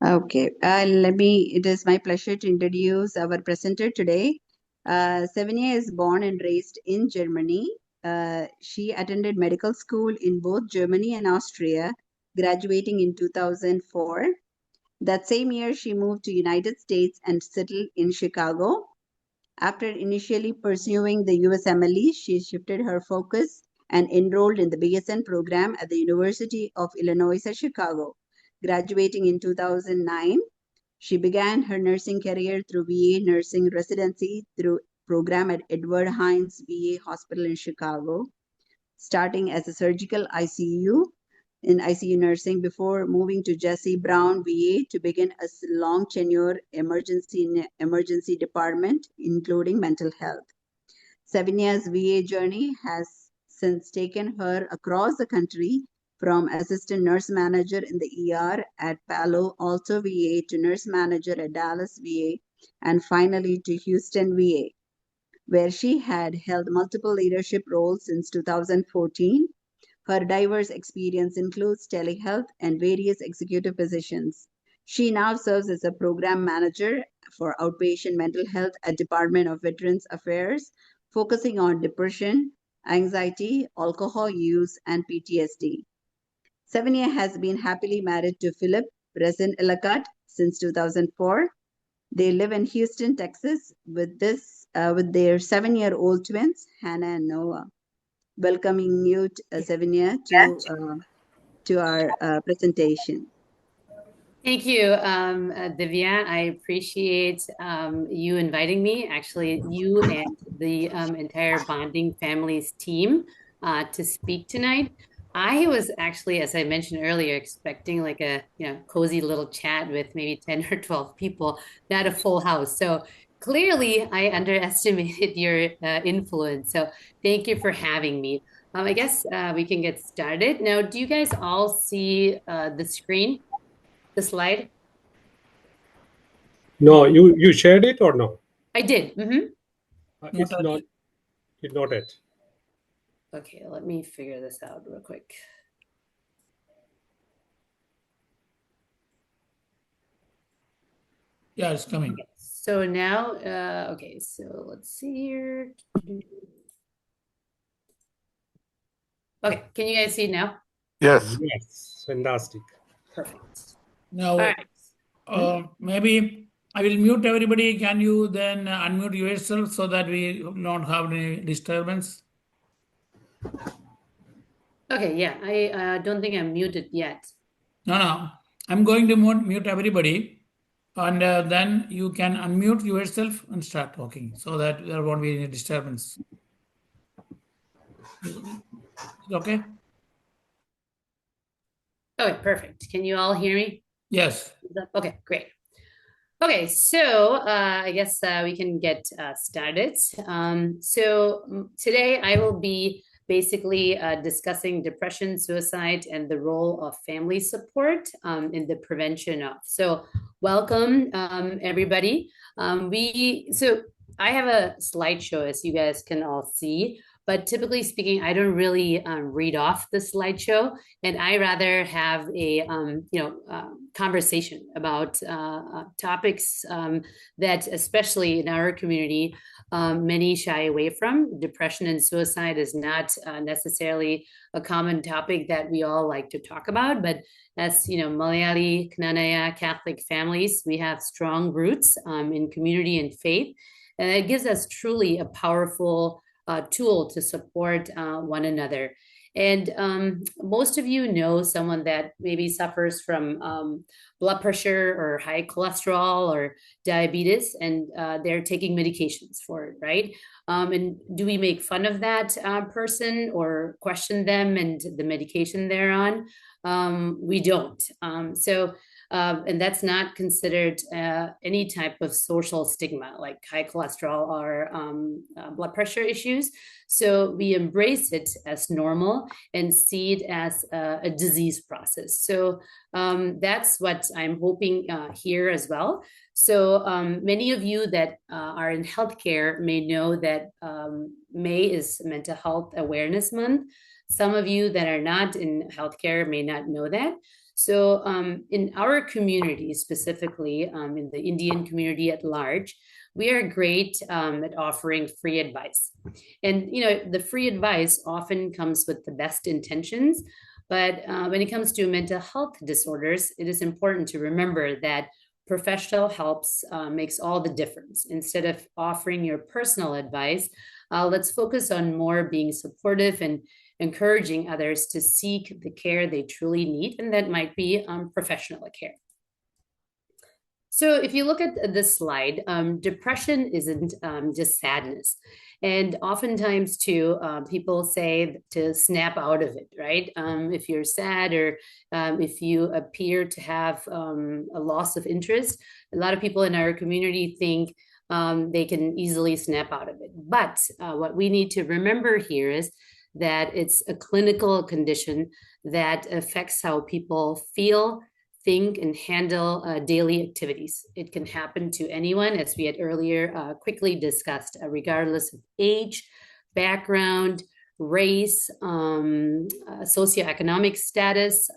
Okay, it is my pleasure to introduce our presenter today. Svenya is born and raised in Germany. She attended medical school in both Germany and Austria, graduating in 2004. That same year, she moved to United States and settled in Chicago. After initially pursuing the USMLE, she shifted her focus and enrolled in the BSN program at the University of Illinois at Chicago. Graduating in 2009, she began her nursing career through VA nursing residency through program at Edward Hines VA Hospital in Chicago, starting as a surgical ICU in ICU nursing before moving to Jesse Brown VA to begin a long tenure emergency department, including mental health. Savinya's VA journey has since taken her across the country from assistant nurse manager in the ER at Palo Alto VA to nurse manager at Dallas VA and finally to Houston VA, where she had held multiple leadership roles since 2014. Her diverse experience includes telehealth and various executive positions. She now serves as a program manager for outpatient mental health at Department of Veterans Affairs, focusing on depression, anxiety, alcohol use, and PTSD. Savania has been happily married to Philip Elackatt since 2004. They live in Houston, Texas, with their 7-year-old twins, Hannah and Noah. Welcoming you, Savania, to our presentation. Thank you, Divya. I appreciate you inviting me, actually, you and the entire Bonding Families team to speak tonight. I was actually, as I mentioned earlier, expecting like a cozy little chat with maybe 10 or 12 people, not a full house. So clearly, I underestimated your influence. So thank you for having me. I guess we can get started. Now, do you guys all see the screen? The slide? No, you shared it or no? I did. It's not it. Okay, let me figure this out real quick. Yeah, it's coming. Okay, so now, okay, so let's see here. Okay, can you guys see now? Yes. Yes, fantastic. Perfect. Now, All right. maybe I will mute everybody. Can you then unmute yourself so that we don't have any disturbance? Okay, yeah, I don't think I'm muted yet. No. I'm going to mute everybody. And then you can unmute yourself and start talking so that there won't be any disturbance. Okay? Okay, perfect. Can you all hear me? Yes. Okay, great. Okay, so I guess we can get started. So today I will be basically discussing depression, suicide, and the role of family support in the prevention of. So welcome, everybody. So I have a slideshow, as you guys can all see. But typically speaking, I don't really read off the slideshow, and I rather have a conversation about topics that, especially in our community, many shy away from. Depression and suicide is not necessarily a common topic that we all like to talk about, but as you know, Malayali, Knanaya Catholic families, we have strong roots in community and faith, and it gives us truly a powerful tool to support one another. And most of you know someone that maybe suffers from blood pressure or high cholesterol or diabetes, and they're taking medications for it, right? And do we make fun of that person or question them and the medication they're on? We don't. And that's not considered any type of social stigma like high cholesterol or blood pressure issues. So we embrace it as normal and see it as a disease process. So that's what I'm hoping here as well. So many of you that are in healthcare may know that May is Mental Health Awareness Month. Some of you that are not in healthcare may not know that. So in our community, specifically in the Indian community at large, we are great at offering free advice. And, the free advice often comes with the best intentions. But when it comes to mental health disorders, it is important to remember that professional help makes all the difference. Instead of offering your personal advice, let's focus on more being supportive and encouraging others to seek the care they truly need, and that might be professional care. So if you look at this slide, depression isn't just sadness. And oftentimes too, people say to snap out of it, right? If you're sad or if you appear to have a loss of interest, a lot of people in our community think they can easily snap out of it. But what we need to remember here is that it's a clinical condition that affects how people feel, think, and handle daily activities. It can happen to anyone, as we had earlier quickly discussed, regardless of age, background, race, socioeconomic status,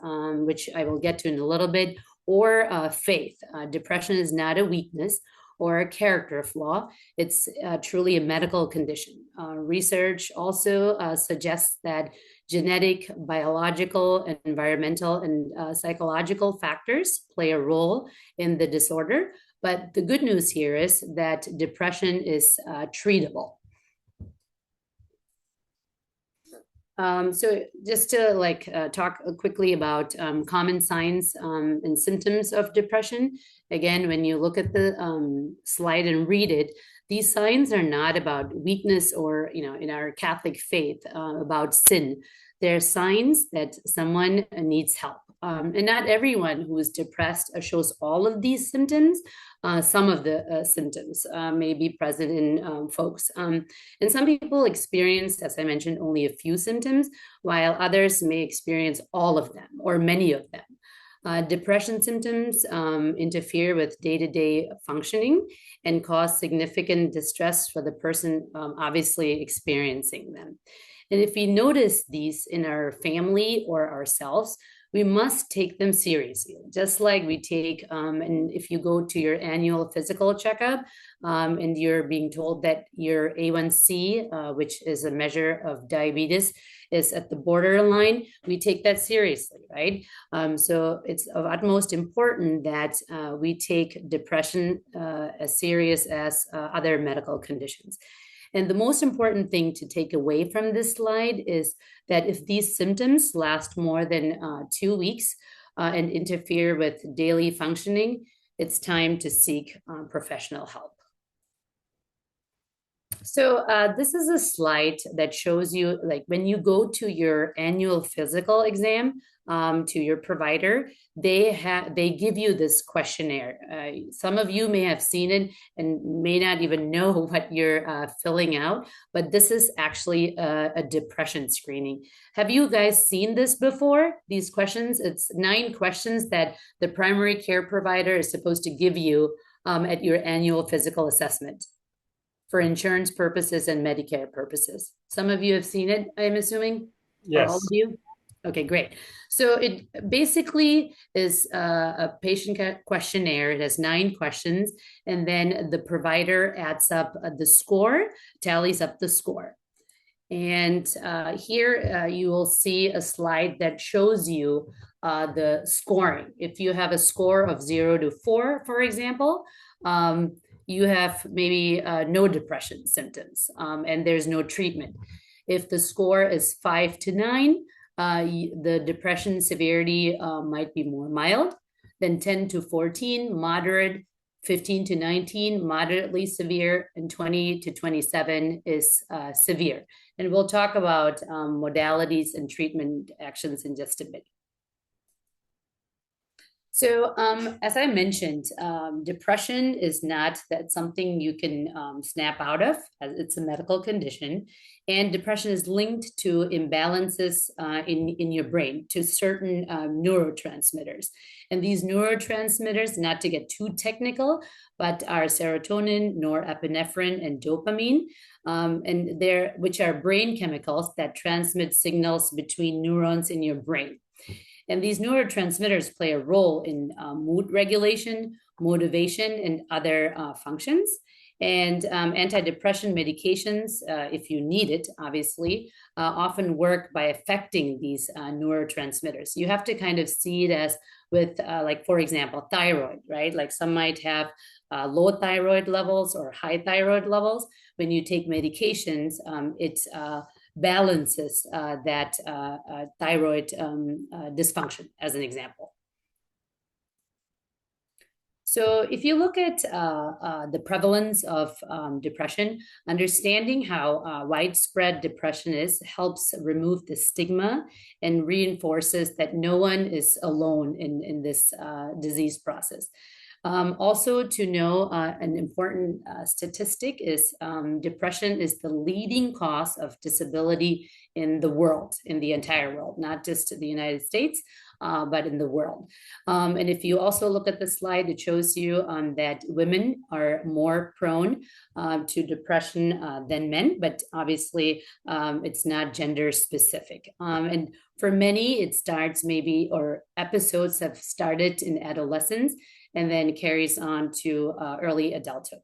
which I will get to in a little bit, or faith. Depression is not a weakness or a character flaw. It's truly a medical condition. Research also suggests that genetic, biological, environmental, and psychological factors play a role in the disorder. But the good news here is that depression is treatable. So just to talk quickly about common signs and symptoms of depression. Again, when you look at the slide and read it, these signs are not about weakness or, in our Catholic faith, about sin. They're signs that someone needs help. And not everyone who is depressed shows all of these symptoms. Some of the symptoms may be present in folks. And some people experience, as I mentioned, only a few symptoms, while others may experience all of them or many of them. Depression symptoms interfere with day-to-day functioning and cause significant distress for the person obviously experiencing them. And if we notice these in our family or ourselves, we must take them seriously, just like we take, and if you go to your annual physical checkup and you're being told that your A1C, which is a measure of diabetes, is at the borderline, we take that seriously, right? So it's of utmost important that we take depression as serious as other medical conditions. And the most important thing to take away from this slide is that if these symptoms last more than 2 weeks and interfere with daily functioning, it's time to seek professional help. So this is a slide that shows you, like, when you go to your annual physical exam to your provider, they give you this questionnaire. Some of you may have seen it and may not even know what you're filling out, but this is actually a depression screening. Have you guys seen this before? These questions, it's 9 questions that the primary care provider is supposed to give you at your annual physical assessment for insurance purposes and Medicare purposes. Some of you have seen it, I'm assuming? Yes. Or all of you? Okay, great. So it basically is a patient questionnaire. It has 9 questions, and then the provider adds up the score, tallies up the score. And here you will see a slide that shows you the scoring. If you have a score of 0 to 4, for example, you have maybe no depression symptoms and there's no treatment. If the score is 5 to 9, the depression severity might be more mild. Then 10 to 14, moderate. 15 to 19, moderately severe, and 20 to 27 is severe. And we'll talk about modalities and treatment actions in just a bit. So as I mentioned, depression is not that something you can snap out of. It's a medical condition. And depression is linked to imbalances in your brain, to certain neurotransmitters. And these neurotransmitters, not to get too technical, but are serotonin, norepinephrine, and dopamine, which are brain chemicals that transmit signals between neurons in your brain. And these neurotransmitters play a role in mood regulation, motivation, and other functions. And antidepressant medications, if you need it, obviously, often work by affecting these neurotransmitters. You have to kind of see it as with, like, for example, thyroid, right? Like some might have low thyroid levels or high thyroid levels. When you take medications, it balances that thyroid dysfunction, as an example. So if you look at the prevalence of depression, understanding how widespread depression is helps remove the stigma and reinforces that no one is alone in this disease process. Also to know an important statistic is depression is the leading cause of disability in the world, in the entire world, not just the United States, but in the world. And if you also look at the slide, it shows you that women are more prone to depression than men, but obviously it's not gender specific. And for many, it starts maybe, or episodes have started in adolescence and then carries on to early adulthood.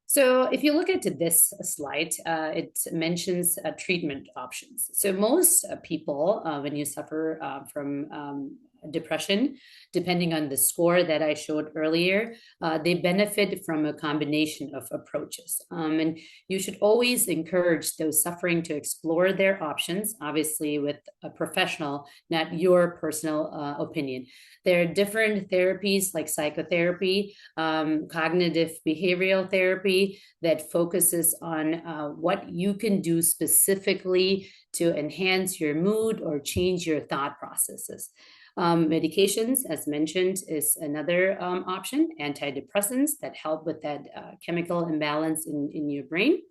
So if you look at this slide, it mentions treatment options. So most people, when you suffer from depression, depending on the score that I showed earlier, they benefit from a combination of approaches. And you should always encourage those suffering to explore their options, obviously with a professional, not your personal opinion. There are different therapies like psychotherapy, cognitive behavioral therapy that focuses on what you can do specifically to enhance your mood or change your thought processes. Medications, as mentioned, is another option, antidepressants that help with that chemical imbalance in your brain.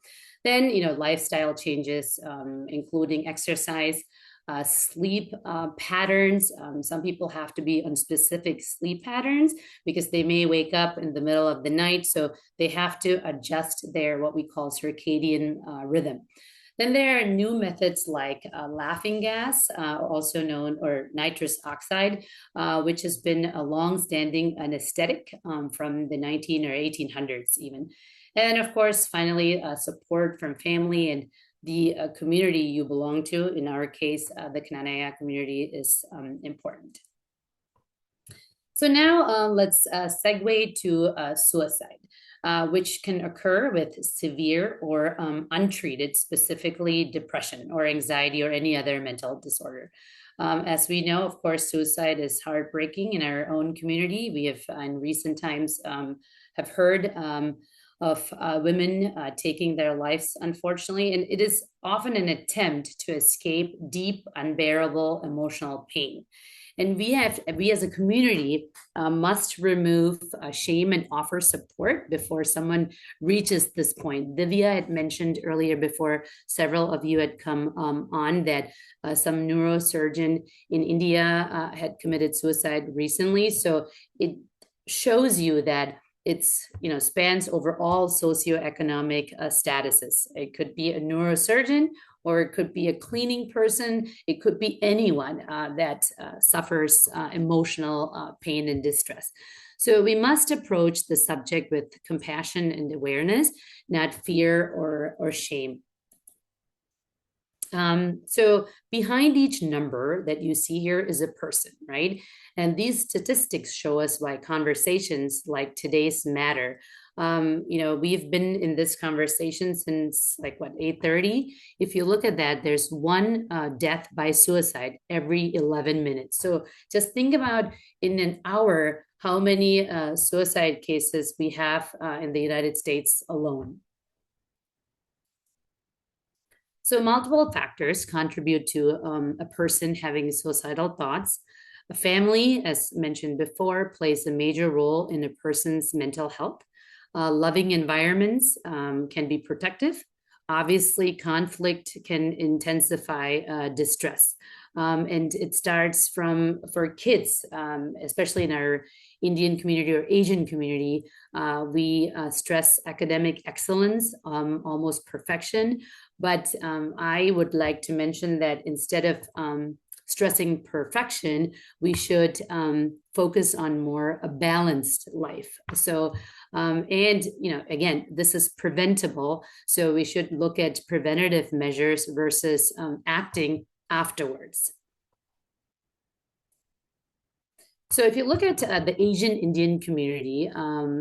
Then, lifestyle changes, including exercise, sleep patterns. Some people have to be on specific sleep patterns because they may wake up in the middle of the night. So they have to adjust their what we call circadian rhythm. Then there are new methods like laughing gas, also known, or nitrous oxide, which has been a long-standing anesthetic from the 19 or 1800s even. And of course, finally, support from family and the community you belong to. In our case, the Knanaya community is important. So now let's segue to suicide. Which can occur with severe or untreated, specifically depression or anxiety or any other mental disorder. As we know, of course, suicide is heartbreaking in our own community. We have in recent times have heard of women taking their lives, unfortunately, and it is often an attempt to escape deep, unbearable emotional pain. And we as a community must remove shame and offer support before someone reaches this point. Divya had mentioned earlier, before several of you had come on, that some neurosurgeon in India had committed suicide recently. So it shows you that it's, spans over all socioeconomic statuses. It could be a neurosurgeon, or it could be a cleaning person. It could be anyone that suffers emotional pain and distress. So we must approach the subject with compassion and awareness, not fear or shame. So behind each number that you see here is a person, right? And these statistics show us why conversations like today's matter. We've been in this conversation since 8:30. If you look at that, there's one death by suicide every 11 minutes. So just think about in an hour, how many suicide cases we have in the United States alone. So multiple factors contribute to a person having suicidal thoughts. A family, as mentioned before, plays a major role in a person's mental health. Loving environments can be protective. Obviously, conflict can intensify distress. And it starts for kids, especially in our Indian community or Asian community, we stress academic excellence, almost perfection. But I would like to mention that instead of stressing perfection, we should focus on more a balanced life. So, and, you know, again, this is preventable. So we should look at preventative measures versus acting afterwards. So if you look at the Asian Indian community,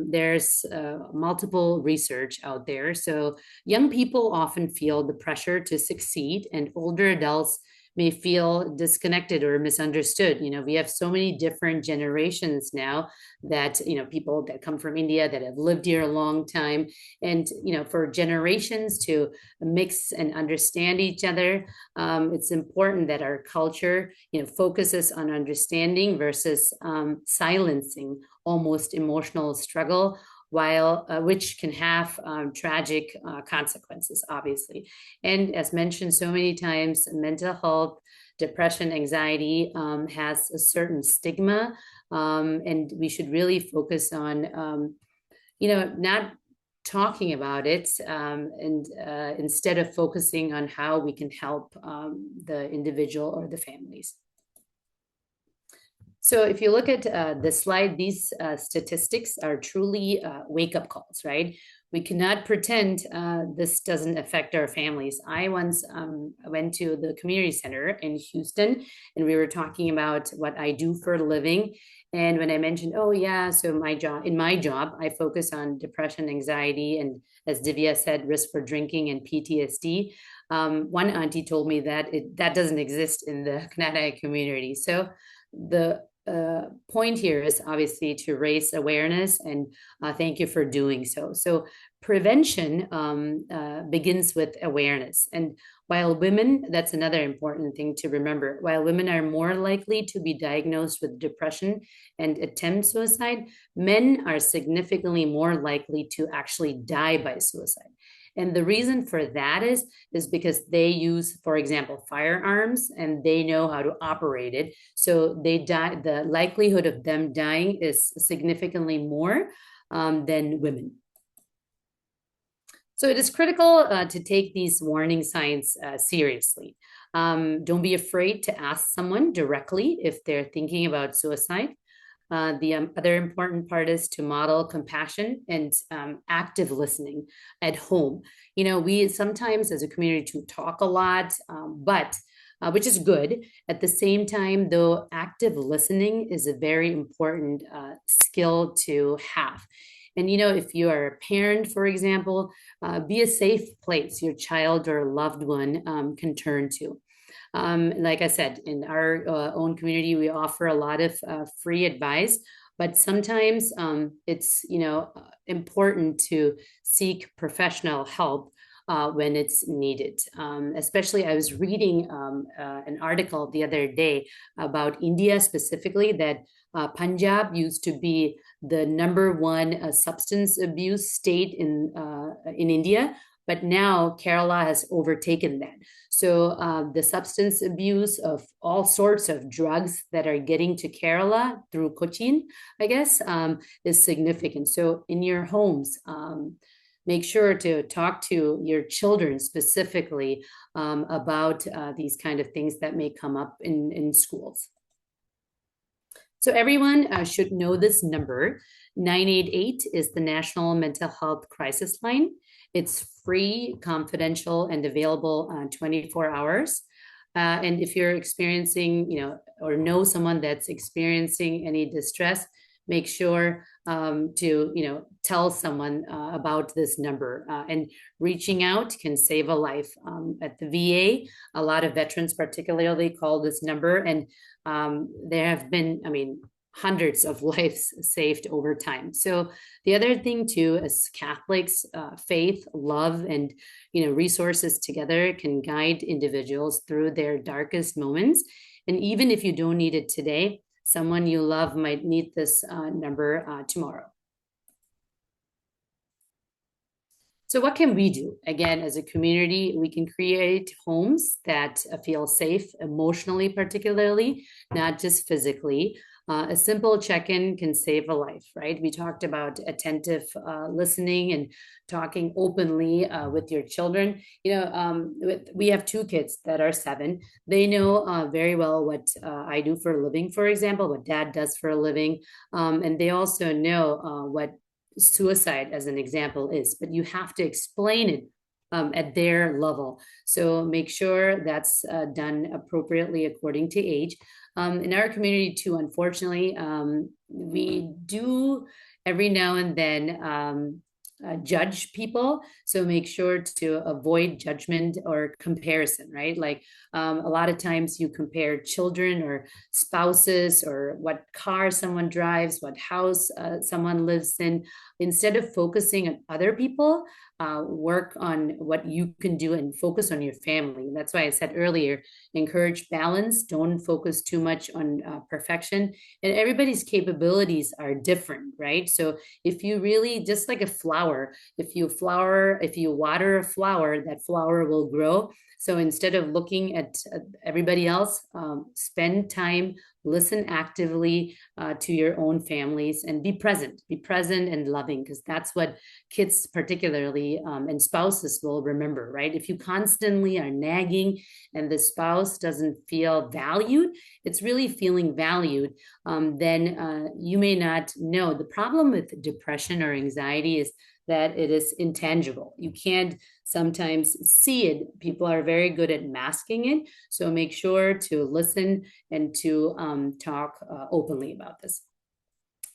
there's multiple research out there. So young people often feel the pressure to succeed, and older adults may feel disconnected or misunderstood. You know, we have so many different generations now that, you know, people that come from India that have lived here a long time. And, you know, for generations to mix and understand each other, it's important that our culture, you know, focuses on understanding versus silencing almost emotional struggle, while which can have tragic consequences, obviously. And as mentioned so many times, mental health, depression, anxiety has a certain stigma, and we should really focus on, you know, not talking about it, and instead of focusing on how we can help the individual or the families. So if you look at this slide, these statistics are truly wake-up calls, right? We cannot pretend this doesn't affect our families. I once went to the community center in Houston, and we were talking about what I do for a living. And when I mentioned, oh yeah, so in my job, I focus on depression, anxiety, and as Divya said, risk for drinking and PTSD. One auntie told me that that doesn't exist in the Kannada community. So the point here is obviously to raise awareness, and thank you for doing so. So prevention begins with awareness. And while women, that's another important thing to remember, while women are more likely to be diagnosed with depression and attempt suicide, men are significantly more likely to actually die by suicide. And the reason for that is because they use, for example, firearms, and they know how to operate it. So they die. The likelihood of them dying is significantly more than women. So it is critical to take these warning signs seriously. Don't be afraid to ask someone directly if they're thinking about suicide. The other important part is to model compassion and active listening at home. You know, we sometimes as a community to talk a lot, but which is good. At the same time, though, active listening is a very important skill to have. And, you know, if you are a parent, for example, be a safe place your child or loved one can turn to. Like I said, in our own community, we offer a lot of free advice, but sometimes it's, you know, important to seek professional help when it's needed. Especially, I was reading an article the other day about India specifically, that Punjab used to be the #1 substance abuse state in India, but now Kerala has overtaken that. So the substance abuse of all sorts of drugs that are getting to Kerala through Cochin, I guess, is significant. So in your homes, make sure to talk to your children specifically about these kind of things that may come up in schools. So everyone should know this number. 988 is the National Mental Health Crisis Line. It's free, confidential, and available 24 hours. And if you're experiencing, you know, or know someone that's experiencing any distress, make sure to, you know, tell someone about this number. And reaching out can save a life. At the VA, a lot of veterans particularly call this number, and there have been, I mean, hundreds of lives saved over time. So the other thing too, as Catholics, faith, love, and, you know, resources together can guide individuals through their darkest moments. And even if you don't need it today, someone you love might need this number tomorrow. So what can we do? Again, as a community, we can create homes that feel safe emotionally, particularly, not just physically. A simple check-in can save a life, right? We talked about attentive listening and talking openly with your children. We have 2 kids that are 7. They know very well what I do for a living, for example, what dad does for a living. And they also know what suicide, as an example, is, but you have to explain it at their level. So make sure that's done appropriately according to age. In our community too, unfortunately, we do every now and then judge people. So make sure to avoid judgment or comparison, right? Like a lot of times you compare children or spouses or what car someone drives, what house someone lives in. Instead of focusing on other people, work on what you can do and focus on your family. That's why I said earlier, encourage balance. Don't focus too much on perfection. And everybody's capabilities are different, right? So if you really, just like a flower, if you water a flower, that flower will grow. So instead of looking at everybody else, spend time, listen actively to your own families, and be present and loving, because that's what kids particularly and spouses will remember, right? If you constantly are nagging and the spouse doesn't feel valued, it's really feeling valued, then you may not know. The problem with depression or anxiety is that it is intangible. You can't sometimes see it. People are very good at masking it. So make sure to listen and to talk openly about this.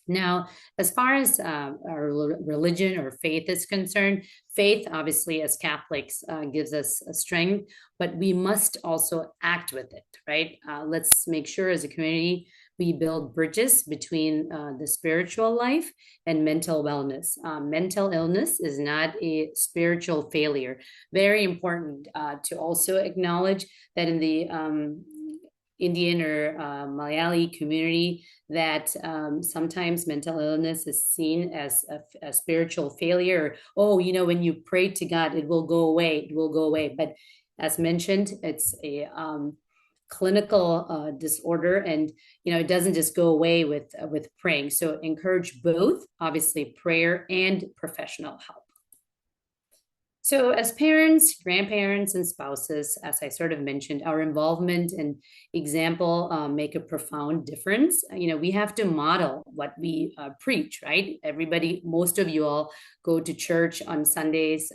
Now, as far as our religion or faith is concerned, faith, obviously, as Catholics, gives us a strength, but we must also act with it, right? Let's make sure as a community we build bridges between the spiritual life and mental wellness. Mental illness is not a spiritual failure. Very important to also acknowledge that in the Indian or Malayali community, that sometimes mental illness is seen as a spiritual failure. Oh, when you pray to God, it will go away. But as mentioned, it's a clinical disorder, and it doesn't just go away with praying. So encourage both, obviously, prayer and professional help. So as parents, grandparents, and spouses, as I sort of mentioned, our involvement and example make a profound difference. We have to model what we preach, right? Most of you all go to church on Sundays.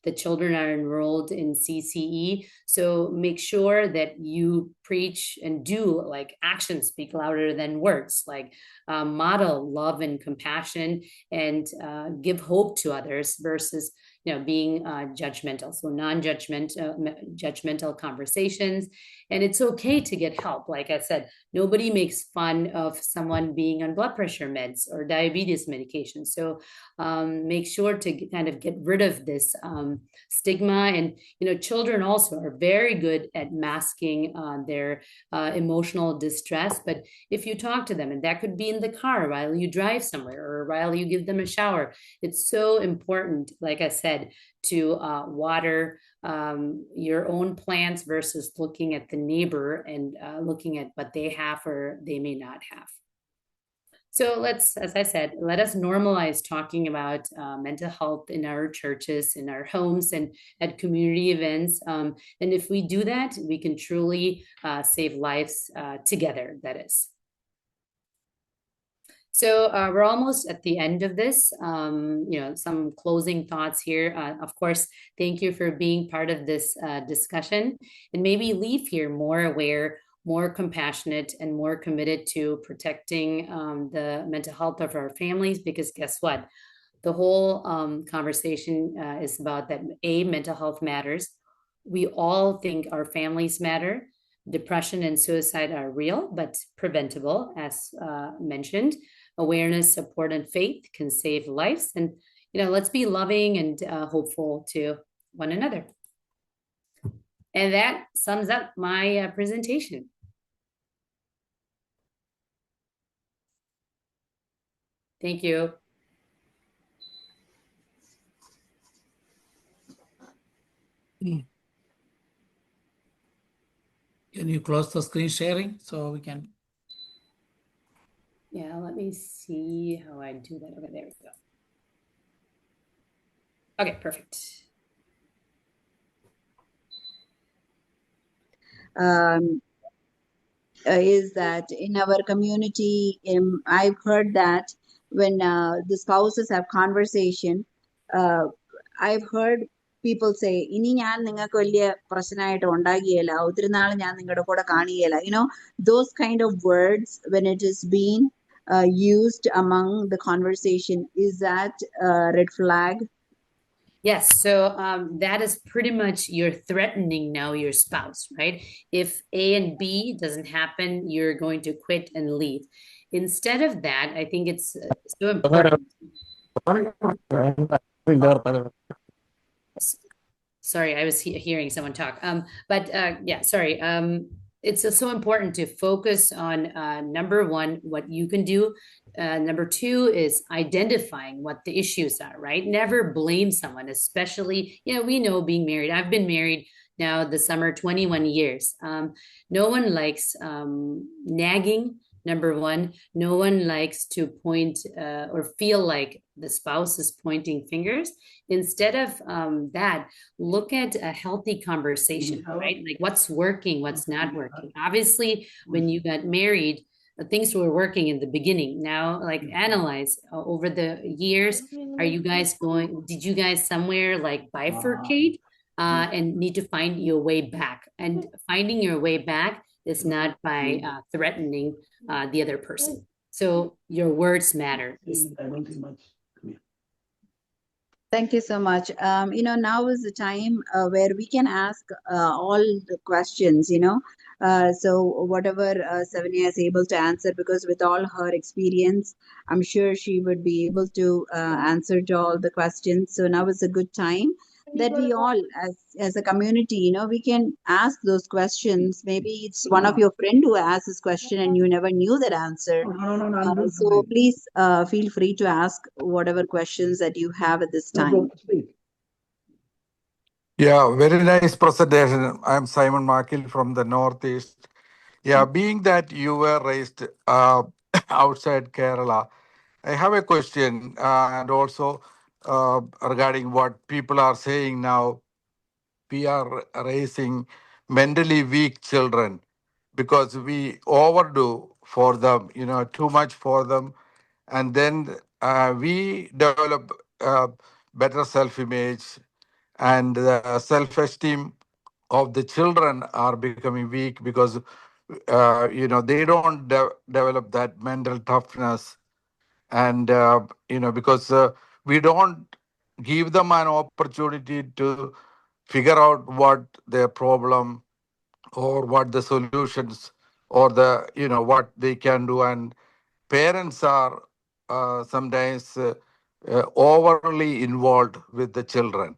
The children are enrolled in CCE. So make sure that you preach and do, like, actions speak louder than words, like model love and compassion, and give hope to others versus being judgmental. So judgmental conversations. And it's okay to get help. Like I said, nobody makes fun of someone being on blood pressure meds or diabetes medication. So make sure to kind of get rid of this stigma. And, children also are very good at masking their emotional distress. But if you talk to them, and that could be in the car while you drive somewhere or while you give them a shower, it's so important, like I said, to water your own plants versus looking at the neighbor and looking at what they have or they may not have. So as I said, let us normalize talking about mental health in our churches, in our homes, and at community events. And if we do that, we can truly save lives together, that is. So we're almost at the end of this. Some closing thoughts here. Of course, thank you for being part of this discussion, and maybe leave here more aware, more compassionate, and more committed to protecting the mental health of our families, because guess what? The whole conversation is about that. Mental health matters. We all think our families matter. Depression and suicide are real, but preventable, as mentioned. Awareness, support, and faith can save lives. And, let's be loving and hopeful to one another. And that sums up my presentation. Thank you. Can you close the screen sharing so we can? me see how I do that. Okay, there we go. Okay, perfect. Is that in our community, I've heard that when the spouses have conversation, I've heard people say, "ഇനി ഞാൻ നിങ്ങൾക്ക് വലിയ പ്രശ്നമായിട്ട് ഉണ്ടാകിയല്ല, ഒത്തിരി നാൾ ഞാൻ നിങ്ങളുടെ കൂടെ കാണുകയില്ല." Those kind of words, when it is being used among the conversation, is that a red flag? Yes, so that is pretty much you're threatening now your spouse, right? If A and B doesn't happen, you're going to quit and leave. Instead of that, I think it's so important. Sorry, I was hearing someone talk. But yeah, sorry. It's so important to focus on number one, what you can do. Number two is identifying what the issues are, right? Never blame someone, especially, we know being married. I've been married now this summer, 21 years. No one likes nagging. Number one, no one likes to point or feel like the spouse is pointing fingers. Instead of that, look at a healthy conversation, right? Like what's working, what's not working. Obviously, when you got married, things were working in the beginning. Now, like analyze over the years, did you guys somewhere like bifurcate and need to find your way back? And finding your way back is not by threatening the other person. So your words matter. Thank you so much. Now is the time where we can ask all the questions, so whatever Svenya is able to answer, because with all her experience, I'm sure she would be able to answer to all the questions. So now is a good time that we all, as a community, we can ask those questions. Maybe it's one of your friend who asked this question and you never knew that answer. So please feel free to ask whatever questions that you have at this time. Yeah, very nice presentation. I'm Simon Markil from the Northeast. Yeah, being that you were raised outside Kerala, I have a question and also regarding what people are saying now. We are raising mentally weak children because we overdo for them, too much for them. And then we develop better self-image, and the self-esteem of the children are becoming weak because they don't develop that mental toughness, and because we don't give them an opportunity to figure out what their problem or what the solutions or what they can do. And parents are sometimes overly involved with the children.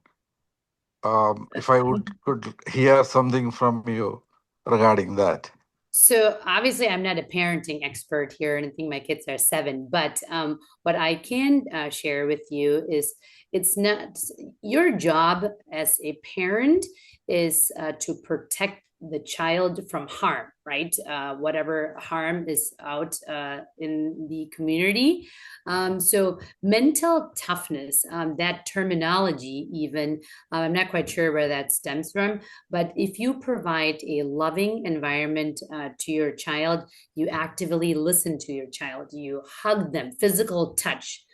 If I could hear something from you regarding that. So obviously, I'm not a parenting expert here, and I think my kids are 7. But what I can share with you is it's not your job as a parent is to protect the child from harm, right? Whatever harm is out in the community. So mental toughness, that terminology even, I'm not quite sure where that stems from, but if you provide a loving environment to your child, you actively listen to your child, you hug them, physical touch.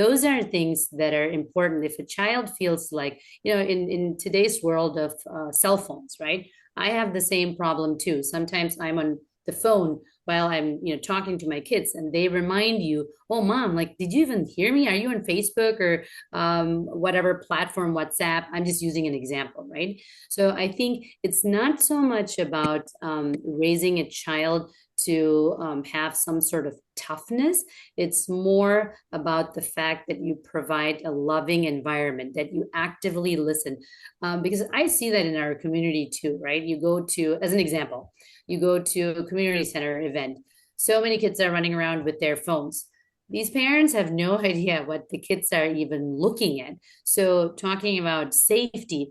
Those are things that are important. If a child feels like, in today's world of cell phones, right? I have the same problem too. Sometimes I'm on the phone while I'm, talking to my kids, and they remind you, "Oh, mom, like, did you even hear me? Are you on Facebook or whatever platform, WhatsApp?" I'm just using an example, right? So I think it's not so much about raising a child to have some sort of toughness. It's more about the fact that you provide a loving environment, that you actively listen. Because I see that in our community too, right? You go to, as an example, you go to a community center event. So many kids are running around with their phones. These parents have no idea what the kids are even looking at. So talking about safety,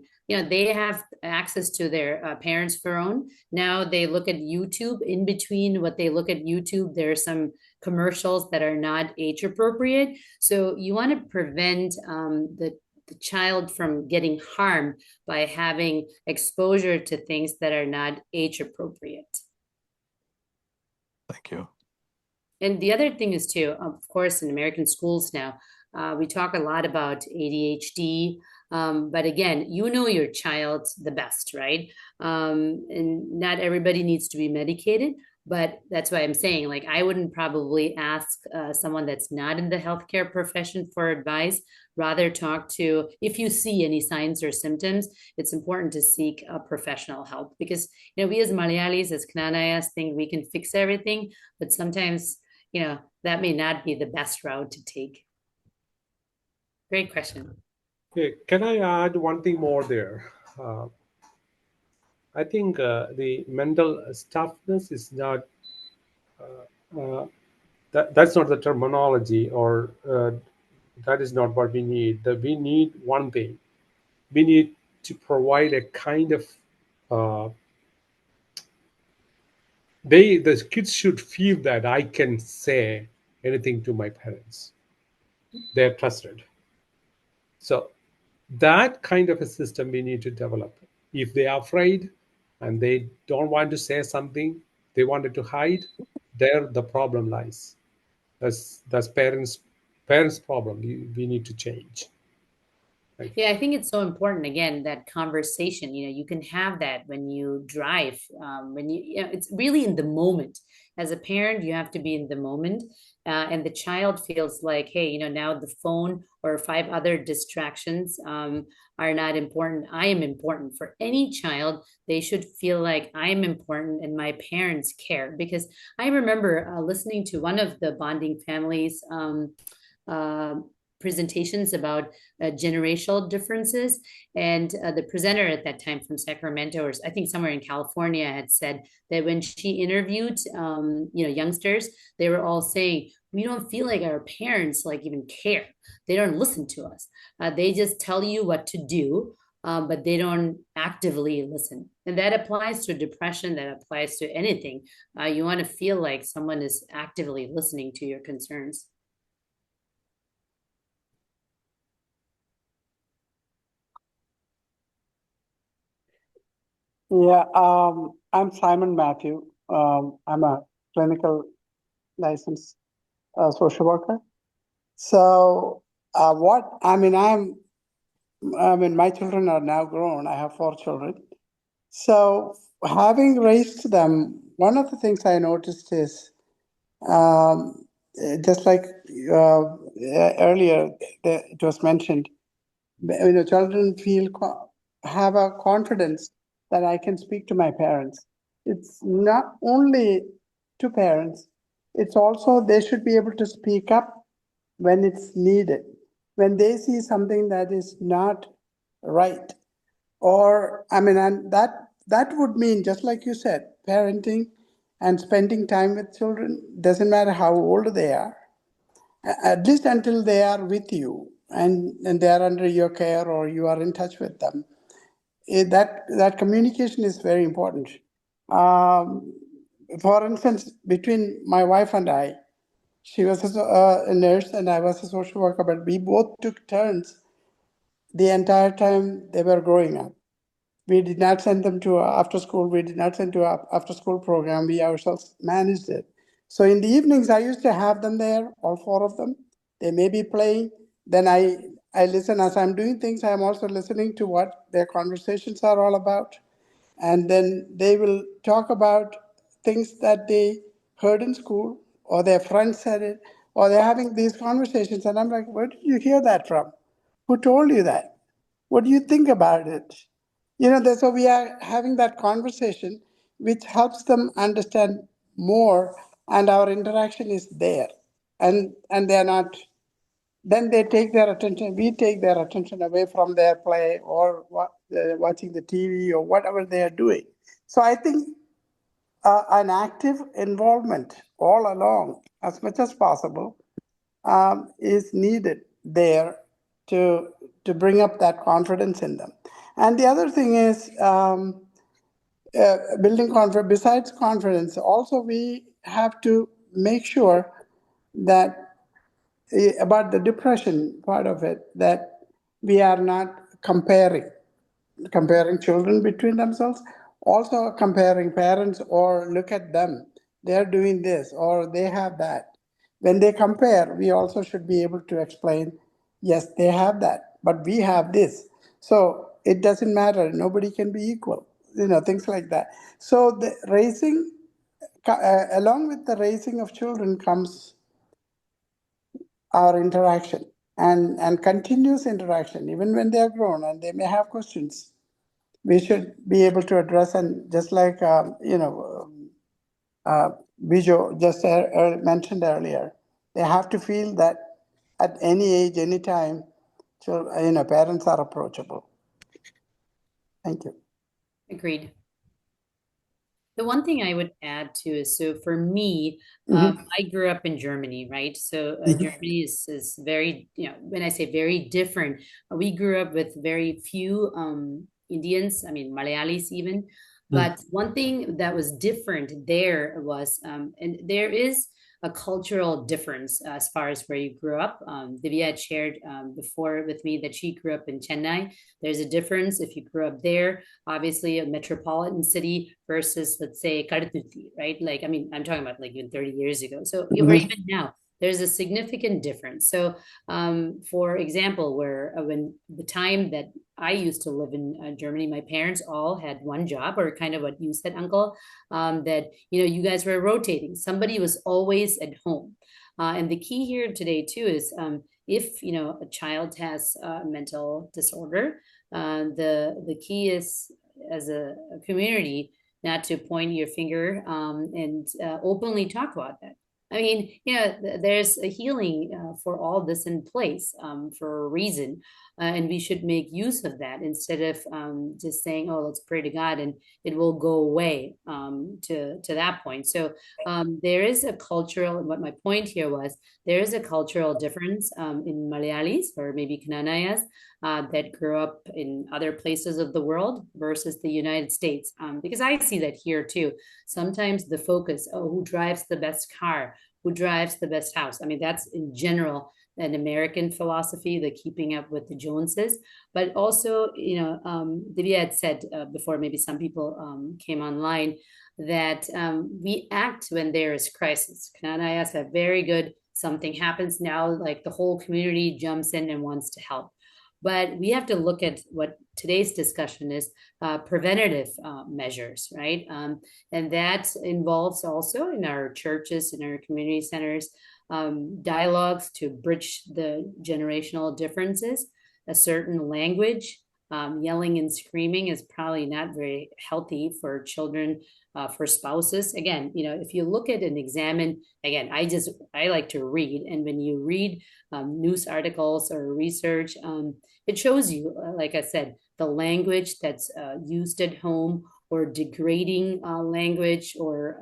they have access to their parents' phone. Now they look at YouTube. In between what they look at YouTube, there are some commercials that are not age appropriate. So you want to prevent the child from getting harmed by having exposure to things that are not age appropriate. Thank you. And the other thing is too, of course, in American schools now, we talk a lot about ADHD, but again, your child the best, right? And not everybody needs to be medicated, but that's why I'm saying, like, I wouldn't probably ask someone that's not in the healthcare profession for advice. Rather talk to, if you see any signs or symptoms, it's important to seek professional help, because we as Malayalis, as Knanayas, think we can fix everything, but sometimes that may not be the best route to take. Great question. Okay, can I add one thing more there? I think the mental toughness is not, that's not the terminology, or that is not what we need. We need one thing. We need to provide a kind of, the kids should feel that I can say anything to my parents. They're trusted. So that kind of a system we need to develop. If they are afraid and they don't want to say something, they wanted to hide, there the problem lies. That's parents problem. We need to change. Yeah, I think it's so important, again, that conversation. You can have that when you drive, when it's really in the moment. As a parent, you have to be in the moment, and the child feels like, hey, now the phone or 5 other distractions are not important. I am important. For any child, they should feel like I'm important and my parents care. Because I remember listening to one of the bonding families presentations about generational differences, and the presenter at that time from Sacramento, or I think somewhere in California, had said that when she interviewed youngsters, they were all saying, we don't feel like our parents even care. They don't listen to us. They just tell you what to do, but they don't actively listen. And that applies to depression, that applies to anything. You want to feel like someone is actively listening to your concerns. Yeah, I'm Simon Matthew. I'm a clinical licensed social worker. So my children are now grown. I have 4 children. So having raised them, one of the things I noticed is, just like earlier it was mentioned, children have a confidence that I can speak to my parents. It's not only to parents, it's also they should be able to speak up when it's needed, when they see something that is not right. And that would mean, just like you said, parenting and spending time with children, doesn't matter how old they are, at least until they are with you and they are under your care or you are in touch with them. That communication is very important. For instance, between my wife and I, she was a nurse and I was a social worker, but we both took turns the entire time they were growing up. We did not send them to after school. We did not send to an after school program. We ourselves managed it. So in the evenings, I used to have them there, all 4 of them. They may be playing. Then I listen as I'm doing things. I'm also listening to what their conversations are all about. And then they will talk about things that they heard in school, or their friends said it, or they're having these conversations. And I'm like, where did you hear that from? Who told you that? What do you think about it? So we are having that conversation, which helps them understand more, and our interaction is there. And they're not, then they take their attention, we take their attention away from their play or watching the TV or whatever they are doing. So I think an active involvement all along, as much as possible, is needed there to bring up that confidence in them. And the other thing is building confidence. Besides confidence, also we have to make sure that about the depression part of it, that we are not comparing children between themselves, also comparing parents, or look at them, they're doing this or they have that. When they compare, we also should be able to explain, yes, they have that, but we have this. So it doesn't matter, nobody can be equal, things like that. So the raising, along with the raising of children comes our interaction, and continuous interaction, even when they are grown and they may have questions, we should be able to address. And just like Bijo just mentioned earlier, they have to feel that at any age, any time, parents are approachable. Thank you. Agreed. The one thing I would add to is, so for me, I grew up in Germany, right? So Germany is very, when I say very different, we grew up with very few Indians, I mean, Malayalis even. But one thing that was different there was, and there is a cultural difference as far as where you grew up. Divya had shared before with me that she grew up in Chennai. There's a difference if you grew up there, obviously a metropolitan city versus, let's say, Karathuthi, right? Like, I mean, I'm talking about like even 30 years ago. So, or even now, there's a significant difference. So, for example, where when the time that I used to live in Germany, my parents all had one job, or kind of what you said, Uncle, that, you guys were rotating. Somebody was always at home. And the key here today, too, is if, a child has a mental disorder, the key is, as a community, not to point your finger and openly talk about that. I mean, there's a healing for all this in place for a reason. And we should make use of that instead of just saying, oh, let's pray to God and it will go away to that point. So there is a cultural, what my point here was, there is a cultural difference in Malayalis or maybe Kananayas that grew up in other places of the world versus the United States. Because I see that here too. Sometimes the focus, oh, who drives the best car, who drives the best house. I mean, that's in general an American philosophy, the keeping up with the Joneses. But also, Divya had said before, maybe some people came online, that we act when there is crisis. Kananayas have very good, something happens now, like the whole community jumps in and wants to help. But we have to look at what today's discussion is, preventative measures, right? And that involves also in our churches, in our community centers, dialogues to bridge the generational differences. A certain language, yelling and screaming is probably not very healthy for children, for spouses. Again, if you look at and examine, again, I like to read. And when you read news articles or research, it shows you, like I said, the language that's used at home, or degrading language, or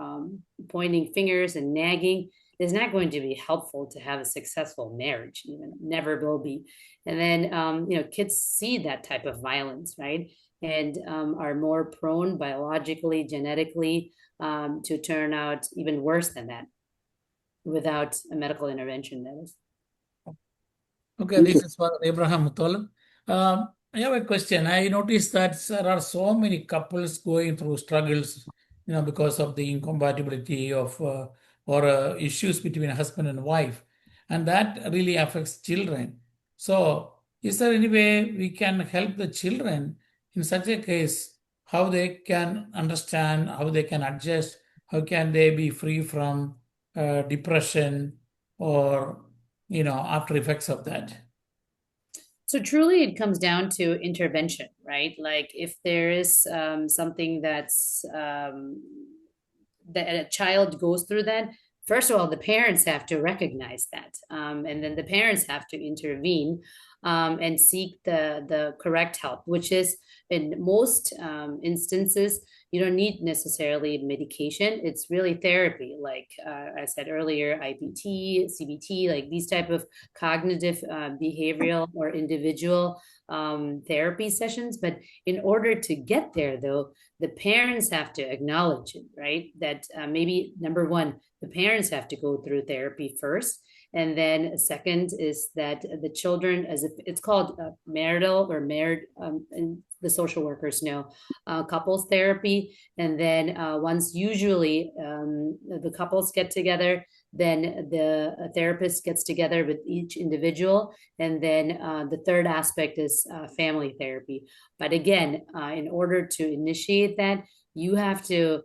pointing fingers and nagging is not going to be helpful to have a successful marriage, even never will be. And then, kids see that type of violence, right? And are more prone biologically, genetically, to turn out even worse than that without a medical intervention, that is. Okay, this is for Abraham Muthalan. I have a question. I noticed that there are so many couples going through struggles, because of the incompatibility of or issues between husband and wife, and that really affects children. So, is there any way we can help the children in such a case? How they can understand, how they can adjust, how can they be free from depression or after effects of that? So truly, it comes down to intervention, right? Like if there is something that's that a child goes through that, first of all, the parents have to recognize that, and then the parents have to intervene. and seek the correct help, which is in most instances, you don't need necessarily medication. It's really therapy, like I said earlier, IPT, CBT, like these type of cognitive, behavioral, or individual therapy sessions. But in order to get there, though, the parents have to acknowledge it, right? That maybe number one, the parents have to go through therapy first. And then second is that the children, as if it's called marital or married, and the social workers know, couples therapy. And then once usually the couples get together, then the therapist gets together with each individual. And then the third aspect is family therapy. But again, in order to initiate that, you have to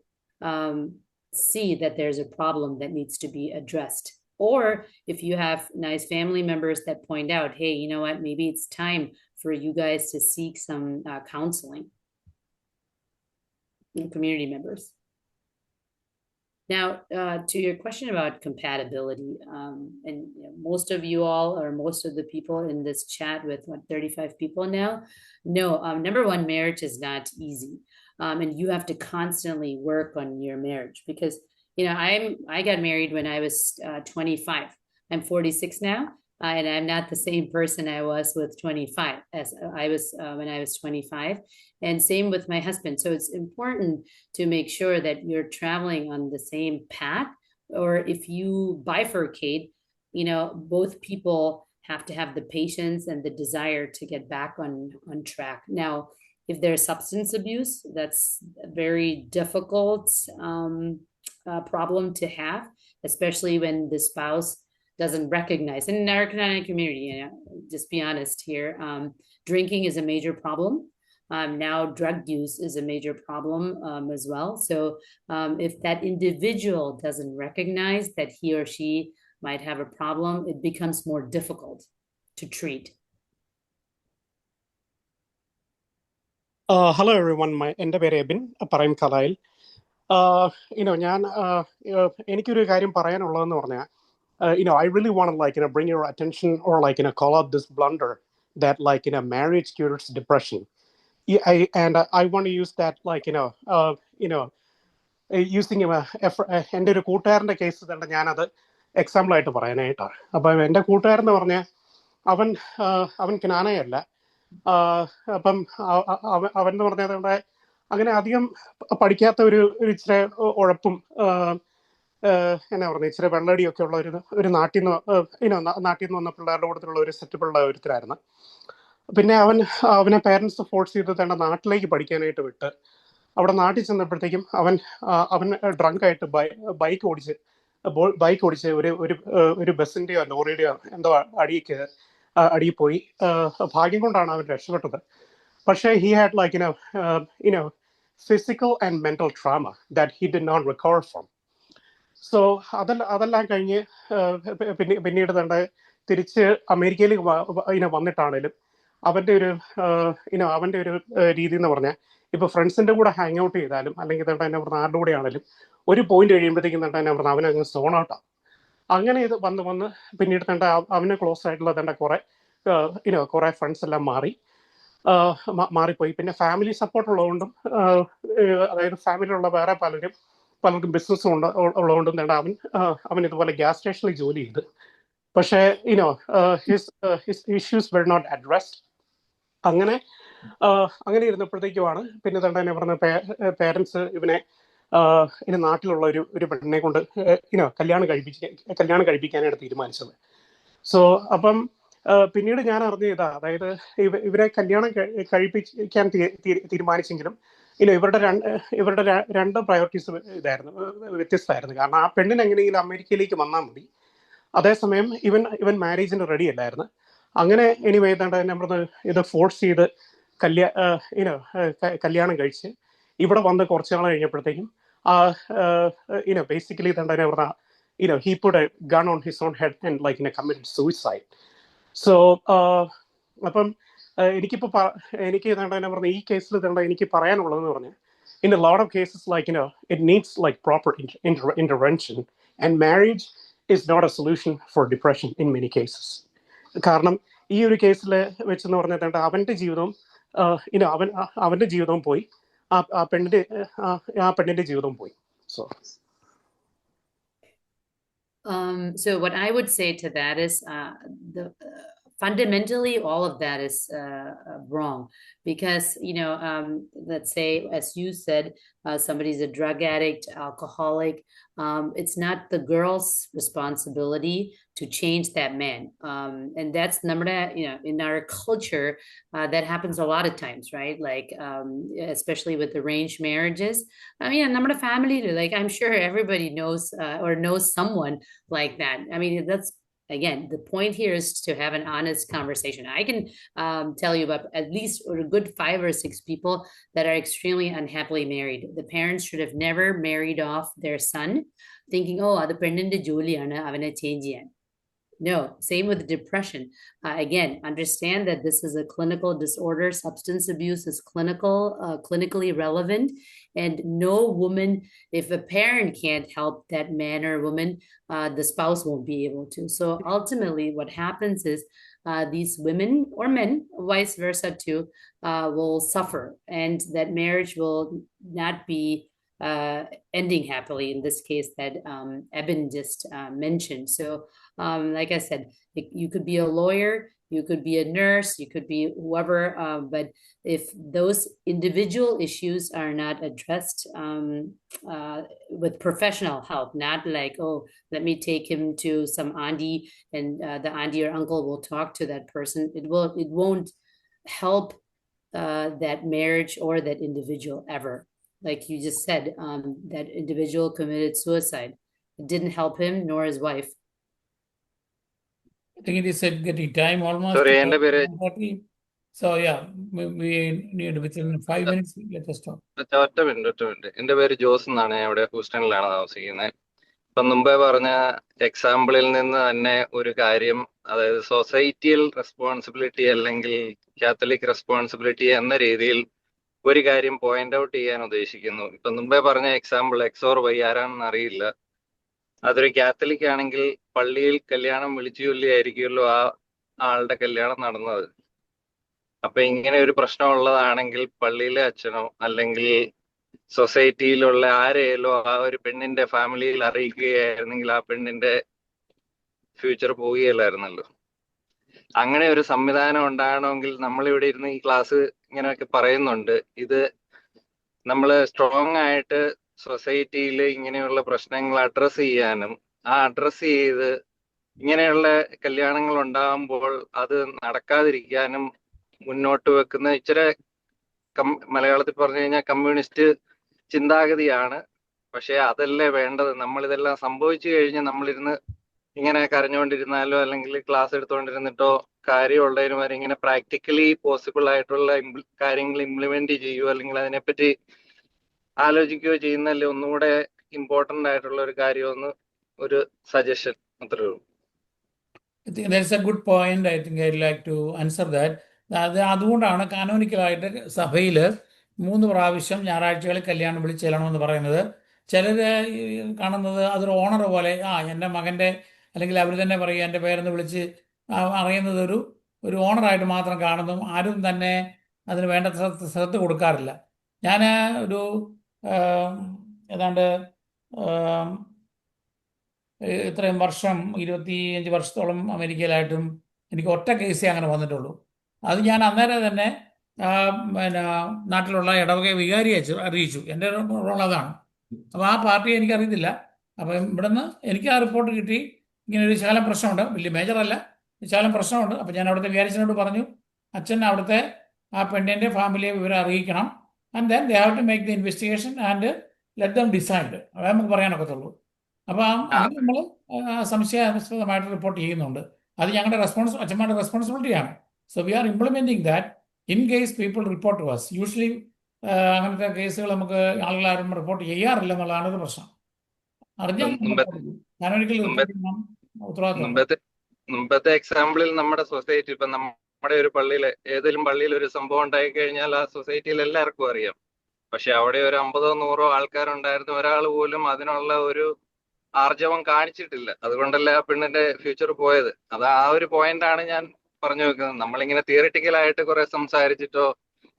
see that there's a problem that needs to be addressed. Or if you have nice family members that point out, hey, you know what, maybe it's time for you guys to seek some counseling, community members. Now, to your question about compatibility, and most of you all, or most of the people in this chat with 35 people now, know, number one, marriage is not easy. And you have to constantly work on your marriage because I got married when I was 25. I'm 46 now, and I'm not the same person I was with 25 as I was when I was 25. And same with my husband. So it's important to make sure that you're traveling on the same path. Or if you bifurcate, both people have to have the patience and the desire to get back on track. Now, if there's substance abuse, that's a very difficult problem to have, especially when the spouse doesn't recognize. And in our Canadian community, just be honest here, drinking is a major problem. Now drug use is a major problem as well. So if that individual doesn't recognize that he or she might have a problem, it becomes more difficult to treat. Hello everyone, എൻ്റെ പേര് എബിൻ പറയും കലായിൽ. ഞാൻ എനിക്കൊരു കാര്യം പറയാനുള്ളതെന്ന് പറഞ്ഞാൽ, I really want to bring your attention or call out this blunder that marriage cures depression. I want to use that using എൻ്റെ ഒരു കൂട്ടുകാരൻ്റെ കേസ് തന്നെ ഞാനത് എക്സാമ്പിൾ ആയിട്ട് പറയാനായിട്ടാണ്. അപ്പം എൻ്റെ കൂട്ടുകാരൻ എന്ന് പറഞ്ഞാൽ അവൻ ക്നാനയല്ല. അപ്പം അവൻ എന്ന് പറഞ്ഞത് അങ്ങനെ അധികം പഠിക്കാത്ത ഒരു ഇച്ചിരി ഉഴപ്പും എന്നാ പറഞ്ഞ ഇച്ചിരി വെള്ളടിയൊക്കെ ഉള്ള ഒരു നാട്ടിൽ നിന്ന് വന്ന പിള്ളേരുടെ കൂട്ടത്തിലുള്ള ഒരു സെറ്റപ്പുള്ള ഒരുത്തരായിരുന്നു. പിന്നെ അവനെ പേരൻസ് ഫോഴ്സ് ചെയ്ത് തന്റെ നാട്ടിലേക്ക് പഠിക്കാനായിട്ട് വിട്ട് അവിടെ നാട്ടിൽ ചെന്നപ്പോഴത്തേക്കും അവൻ ഡ്രങ്ക് ആയിട്ട് ബൈക്ക് ഓടിച്ച് ഒരു ബസ്സിന്റെയോ ലോറിയുടെയോ എന്തോ അടിയിൽ പോയി. ഭാഗ്യം കൊണ്ടാണ് അവൻ രക്ഷപ്പെട്ടത്. പക്ഷേ he had physical and mental trauma that he did not recover from. So അതെല്ലാം കഴിഞ്ഞ് പിന്നീട് തിരിച്ച് അമേരിക്കയിലേക്ക് വന്നിട്ടാണേലും അവന്റെ ഒരു രീതി എന്ന് പറഞ്ഞാൽ, ഇപ്പൊ ഫ്രണ്ട്സിന്റെ കൂടെ ഹാങ് ഔട്ട് ചെയ്താലും അല്ലെങ്കിൽ ആരുടെ കൂടെ ആണെങ്കിലും ഒരു പോയിന്റ് കഴിയുമ്പോഴത്തേക്കും അവനങ്ങ് സോൺ ഔട്ടാണ്. അങ്ങനെ ഇത് വന്ന് പിന്നീട് അവന് ക്ലോസ് ആയിട്ടുള്ള കുറെ ഫ്രണ്ട്സ് എല്ലാം മാറിപ്പോയി. പിന്നെ ഫാമിലി സപ്പോർട്ട് ഉള്ളതുകൊണ്ടും അതായത് ഫാമിലിയിലുള്ള വേറെ പലർക്കും ബിസിനസ് ഉള്ളതുകൊണ്ടും അവൻ ഇതുപോലെ ഗ്യാസ് സ്റ്റേഷനിൽ ജോലി ചെയ്ത്. പക്ഷേ his issues were not addressed. അങ്ങനെ ഇരുന്നപ്പോഴത്തേക്കുമാണ് പിന്നെ പറഞ്ഞ പേരൻസ് ഇവനെ നാട്ടിലുള്ള ഒരു പെണ്ണിനെ കൊണ്ട് കല്യാണം കഴിപ്പിക്കാനായിട്ട് തീരുമാനിച്ചത്. സോ അപ്പം പിന്നീട് ഞാൻ അറിഞ്ഞ അതായത് ഇവരെ കല്യാണം കഴിപ്പിക്കാൻ തീരുമാനിച്ചെങ്കിലും ഇവരുടെ രണ്ട് പ്രയോറിറ്റീസ് വ്യത്യസ്തമായിരുന്നു. കാരണം ആ പെണ്ണിന് എങ്ങനെയെങ്കിലും അമേരിക്കയിലേക്ക് വന്നാൽ മതി, അതേസമയം ഇവൻ മാരേജിന് റെഡി അല്ലായിരുന്നു. അങ്ങനെ എനിവേ ഇത് ഫോഴ്സ് ചെയ്ത് കല്യാണം കഴിച്ച് ഇവിടെ വന്ന് കുറച്ച് നാൾ കഴിഞ്ഞപ്പോഴത്തേക്കും basically he put a gun on his own head and committed suicide. So അപ്പം എനിക്ക് ഈ കേസിൽ എനിക്ക് പറയാനുള്ളതെന്ന് പറഞ്ഞാൽ, in a lot of cases it needs proper intervention, and marriage is not a solution for depression in many cases. കാരണം ഈ ഒരു കേസിൽ വെച്ചെന്ന് പറഞ്ഞിട്ടുണ്ട് അവൻ്റെ ജീവിതവും അവൻ്റെ ജീവിതവും പോയി, ആ പെണ്ണിന്റെ ജീവിതവും പോയി. So what I would say to that is fundamentally all of that is wrong, because let's say, as you said, somebody's a drug addict, alcoholic. It's not the girl's responsibility to change that man, and that's in our culture that happens a lot of times, right? Like especially with arranged marriages. I mean, നമ്മുടെ family, like I'm sure everybody knows or knows someone like that. I mean, that's, again, the point here is to have an honest conversation. I can tell you about at least a good 5 or 6 people that are extremely unhappily married. The parents should have never married off their son thinking, oh, അത് പെണ്ണിന്റെ ജോലിയാണ് അവനെ change ചെയ്യാൻ. No, same with depression. Again, understand that this is a clinical disorder. Substance abuse is clinically relevant, and no woman, if a parent can't help that man or woman, the spouse won't be able to. So ultimately, what happens is these women or men, vice versa too, will suffer, and that marriage will not be ending happily in this case that Eben just mentioned. So like I said, you could be a lawyer, you could be a nurse, you could be whoever, but if those individual issues are not addressed with professional help, not like, oh, let me take him to some auntie and the auntie or uncle will talk to that person, it won't help that marriage or that individual ever. Like you just said, that individual committed suicide. It didn't help him nor his wife. I think it is getting time almost. Sorry, എൻ്റെ പേര് 40. So yeah, we need within 5 minutes, let us talk. ഒറ്റ minute. എൻ്റെ പേര് ജോസ് എന്നാണ്. ഞാൻ ഇവിടെ ഹൂസ്റ്റണിലാണ് താമസിക്കുന്നത്. ഇപ്പം മുമ്പേ പറഞ്ഞ എക്സാമ്പിളിൽ നിന്ന് തന്നെ ഒരു കാര്യം, അതായത് സൊസൈറ്റിയൽ റെസ്പോൺസിബിലിറ്റി അല്ലെങ്കിൽ കാത്തലിക് റെസ്പോൺസിബിലിറ്റി എന്ന രീതിയിൽ ഒരു കാര്യം പോയിന്റ് ഔട്ട് ചെയ്യാൻ ഉദ്ദേശിക്കുന്നു. ഇപ്പം മുമ്പേ പറഞ്ഞ എക്സാമ്പിൾ എക്സ് ഓർ വൈ ആരാണെന്ന് അറിയില്ല, അതൊരു കാത്തലിക് ആണെങ്കിൽ പള്ളിയിൽ കല്യാണം വിളിച്ചു ചൊല്ലിയായിരിക്കുമല്ലോ ആ ആളുടെ കല്യാണം നടന്നത്. അപ്പൊ ഇങ്ങനെ ഒരു പ്രശ്നം ഉള്ളതാണെങ്കിൽ പള്ളിയിലെ അച്ഛനോ അല്ലെങ്കിൽ സൊസൈറ്റിയിലുള്ള ആരെയല്ലോ ആ ഒരു പെണ്ണിന്റെ ഫാമിലിയിൽ അറിയിക്കുകയായിരുന്നെങ്കിൽ ആ പെണ്ണിന്റെ ഫ്യൂച്ചർ പോവുകയില്ലായിരുന്നല്ലോ. അങ്ങനെ ഒരു സംവിധാനം ഉണ്ടാകണമെങ്കിൽ നമ്മളിവിടെ ഇരുന്ന് ഈ ക്ലാസ് ഇങ്ങനെയൊക്കെ പറയുന്നുണ്ട്. ഇത് നമ്മൾ സ്ട്രോങ് ആയിട്ട് സൊസൈറ്റിയിൽ ഇങ്ങനെയുള്ള പ്രശ്നങ്ങൾ അഡ്രസ്സ് ചെയ്യാനും ആ അഡ്രസ്സ് ചെയ്ത് ഇങ്ങനെയുള്ള കല്യാണങ്ങൾ ഉണ്ടാകുമ്പോൾ അത് നടക്കാതിരിക്കാനും മുന്നോട്ട് വെക്കുന്ന ഇച്ചിരി മലയാളത്തിൽ പറഞ്ഞു കഴിഞ്ഞാൽ കമ്മ്യൂണിസ്റ്റ് ചിന്താഗതിയാണ്. പക്ഷെ അതല്ലേ വേണ്ടത്. നമ്മളിതെല്ലാം സംഭവിച്ചു കഴിഞ്ഞ് നമ്മളിരുന്ന് ഇങ്ങനെ കരഞ്ഞുകൊണ്ടിരുന്നാലോ അല്ലെങ്കിൽ ക്ലാസ് എടുത്തുകൊണ്ടിരുന്നിട്ടോ കാര്യമുള്ളവരുമാരെ ഇങ്ങനെ പ്രാക്ടിക്കലി പോസിബിൾ ആയിട്ടുള്ള കാര്യങ്ങൾ ഇംപ്ലിമെന്റ് ചെയ്യുകയോ അല്ലെങ്കിൽ അതിനെപ്പറ്റി ആലോചിക്കുകയോ ചെയ്യുന്നതല്ലേ ഒന്നുകൂടെ ഇമ്പോർട്ടൻ്റ് ആയിട്ടുള്ള ഒരു കാര്യമെന്ന് ഒരു സജഷൻ അത്രേ ഉള്ളൂ. I think that's a good point. I think I'd like to answer that. അതുകൊണ്ടാണ് കാനോനിക്കലായിട്ട് സഭയിൽ 3 പ്രാവശ്യം ഞായറാഴ്ചകളിൽ കല്യാണം വിളിച്ച് ചെല്ലണമെന്ന് പറയുന്നത്. ചിലർ കാണുന്നത് അതൊരു ഓണർ പോലെ, എൻ്റെ മകൻ്റെ അല്ലെങ്കിൽ അവർ തന്നെ പറയുക എൻ്റെ പേരെന്ന് വിളിച്ച് അറിയുന്നത് ഒരു ഓണറായിട്ട് മാത്രം കാണുന്നു. ആരും തന്നെ അതിന് വേണ്ട ശ്രദ്ധ കൊടുക്കാറില്ല. ഞാൻ ഒരു ഏതാണ്ട് ഇത്രയും വർഷം 25 വർഷത്തോളം അമേരിക്കയിലായിട്ടും എനിക്ക് ഒറ്റ കേസേ അങ്ങനെ വന്നിട്ടുള്ളൂ. അത് ഞാൻ അന്നേരം തന്നെ നാട്ടിലുള്ള ഇടവക വികാരിയെ അറിയിച്ചു. എൻ്റെ റോൾ അതാണ്. അപ്പോൾ ആ പാർട്ടിയെ എനിക്കറിയത്തില്ല. അപ്പം ഇവിടുന്ന് എനിക്ക് ആ റിപ്പോർട്ട് കിട്ടി, ഇങ്ങനെ ഒരു ശകലം പ്രശ്നമുണ്ട്, വലിയ മേജറല്ല, ശകലം പ്രശ്നമുണ്ട്. അപ്പം ഞാൻ അവിടുത്തെ വികാരിച്ചനോട് പറഞ്ഞു, അച്ഛൻ അവിടുത്തെ ആ പെണ്ണിൻ്റെ ഫാമിലിയെ വിവരം അറിയിക്കണം. And then they have to make the investigation and let them decide. അതേ നമുക്ക് പറയാനൊക്കത്തുള്ളൂ. അപ്പം അങ്ങനെ നമ്മൾ സംശയാസ്പദമായിട്ട് റിപ്പോർട്ട് ചെയ്യുന്നുണ്ട്. അത് ഞങ്ങളുടെ അച്ഛന്മാരുടെ റെസ്പോൺസിബിലിറ്റിയാണ്. So we are implementing that in case people report to us. Usually അങ്ങനത്തെ കേസുകൾ നമുക്ക് ആളുകളാരും റിപ്പോർട്ട് ചെയ്യാറില്ല എന്നുള്ളതാണ് ഒരു പ്രശ്നം. അറിഞ്ഞാൽ മുമ്പത്തെ എക്സാമ്പിളിൽ നമ്മുടെ സൊസൈറ്റി, ഇപ്പൊ നമ്മുടെ ഒരു പള്ളിയിൽ, ഏതെങ്കിലും പള്ളിയിൽ ഒരു സംഭവം ഉണ്ടായി കഴിഞ്ഞാൽ ആ സൊസൈറ്റിയിൽ എല്ലാവർക്കും അറിയാം. പക്ഷെ അവിടെ ഒരു 50 or 100 ആൾക്കാരുണ്ടായിരുന്ന ഒരാൾ പോലും അതിനുള്ള ഒരു ആർജവം കാണിച്ചിട്ടില്ല. അതുകൊണ്ടല്ലേ ആ പെണ്ണിന്റെ ഫ്യൂച്ചർ പോയത്. അത് ആ ഒരു പോയിന്റാണ് ഞാൻ പറഞ്ഞു വെക്കുന്നത്. നമ്മളിങ്ങനെ തിയറിറ്റിക്കൽ ആയിട്ട് കുറെ സംസാരിച്ചിട്ടോ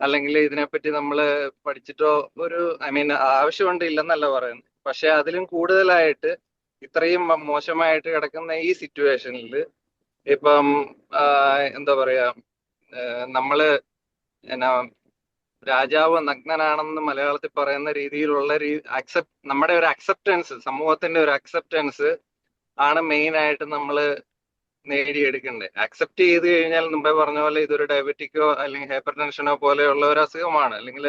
അല്ലെങ്കിൽ ഇതിനെപ്പറ്റി നമ്മൾ പഠിച്ചിട്ടോ ഒരു ആവശ്യമുണ്ട് ഇല്ലെന്നല്ല പറയുന്നത്. പക്ഷെ അതിലും കൂടുതലായിട്ട് ഇത്രയും മോശമായിട്ട് കിടക്കുന്ന ഈ സിറ്റുവേഷനിൽ ഇപ്പം എന്താ പറയാ, നമ്മള് എന്നാ രാജാവ് നഗ്നനാണെന്ന് മലയാളത്തിൽ പറയുന്ന രീതിയിലുള്ള നമ്മുടെ ഒരു അക്സെപ്റ്റൻസ്, സമൂഹത്തിന്റെ ഒരു അക്സെപ്റ്റൻസ് ആണ് മെയിൻ ആയിട്ട് നമ്മൾ നേടിയെടുക്കേണ്ടത്. അക്സെപ്റ്റ് ചെയ്ത് കഴിഞ്ഞാൽ മുമ്പേ പറഞ്ഞ പോലെ ഇതൊരു ഡയബറ്റിക്കോ അല്ലെങ്കിൽ ഹൈപ്പർ ടെൻഷനോ പോലെയുള്ള ഒരു അസുഖമാണ്, അല്ലെങ്കിൽ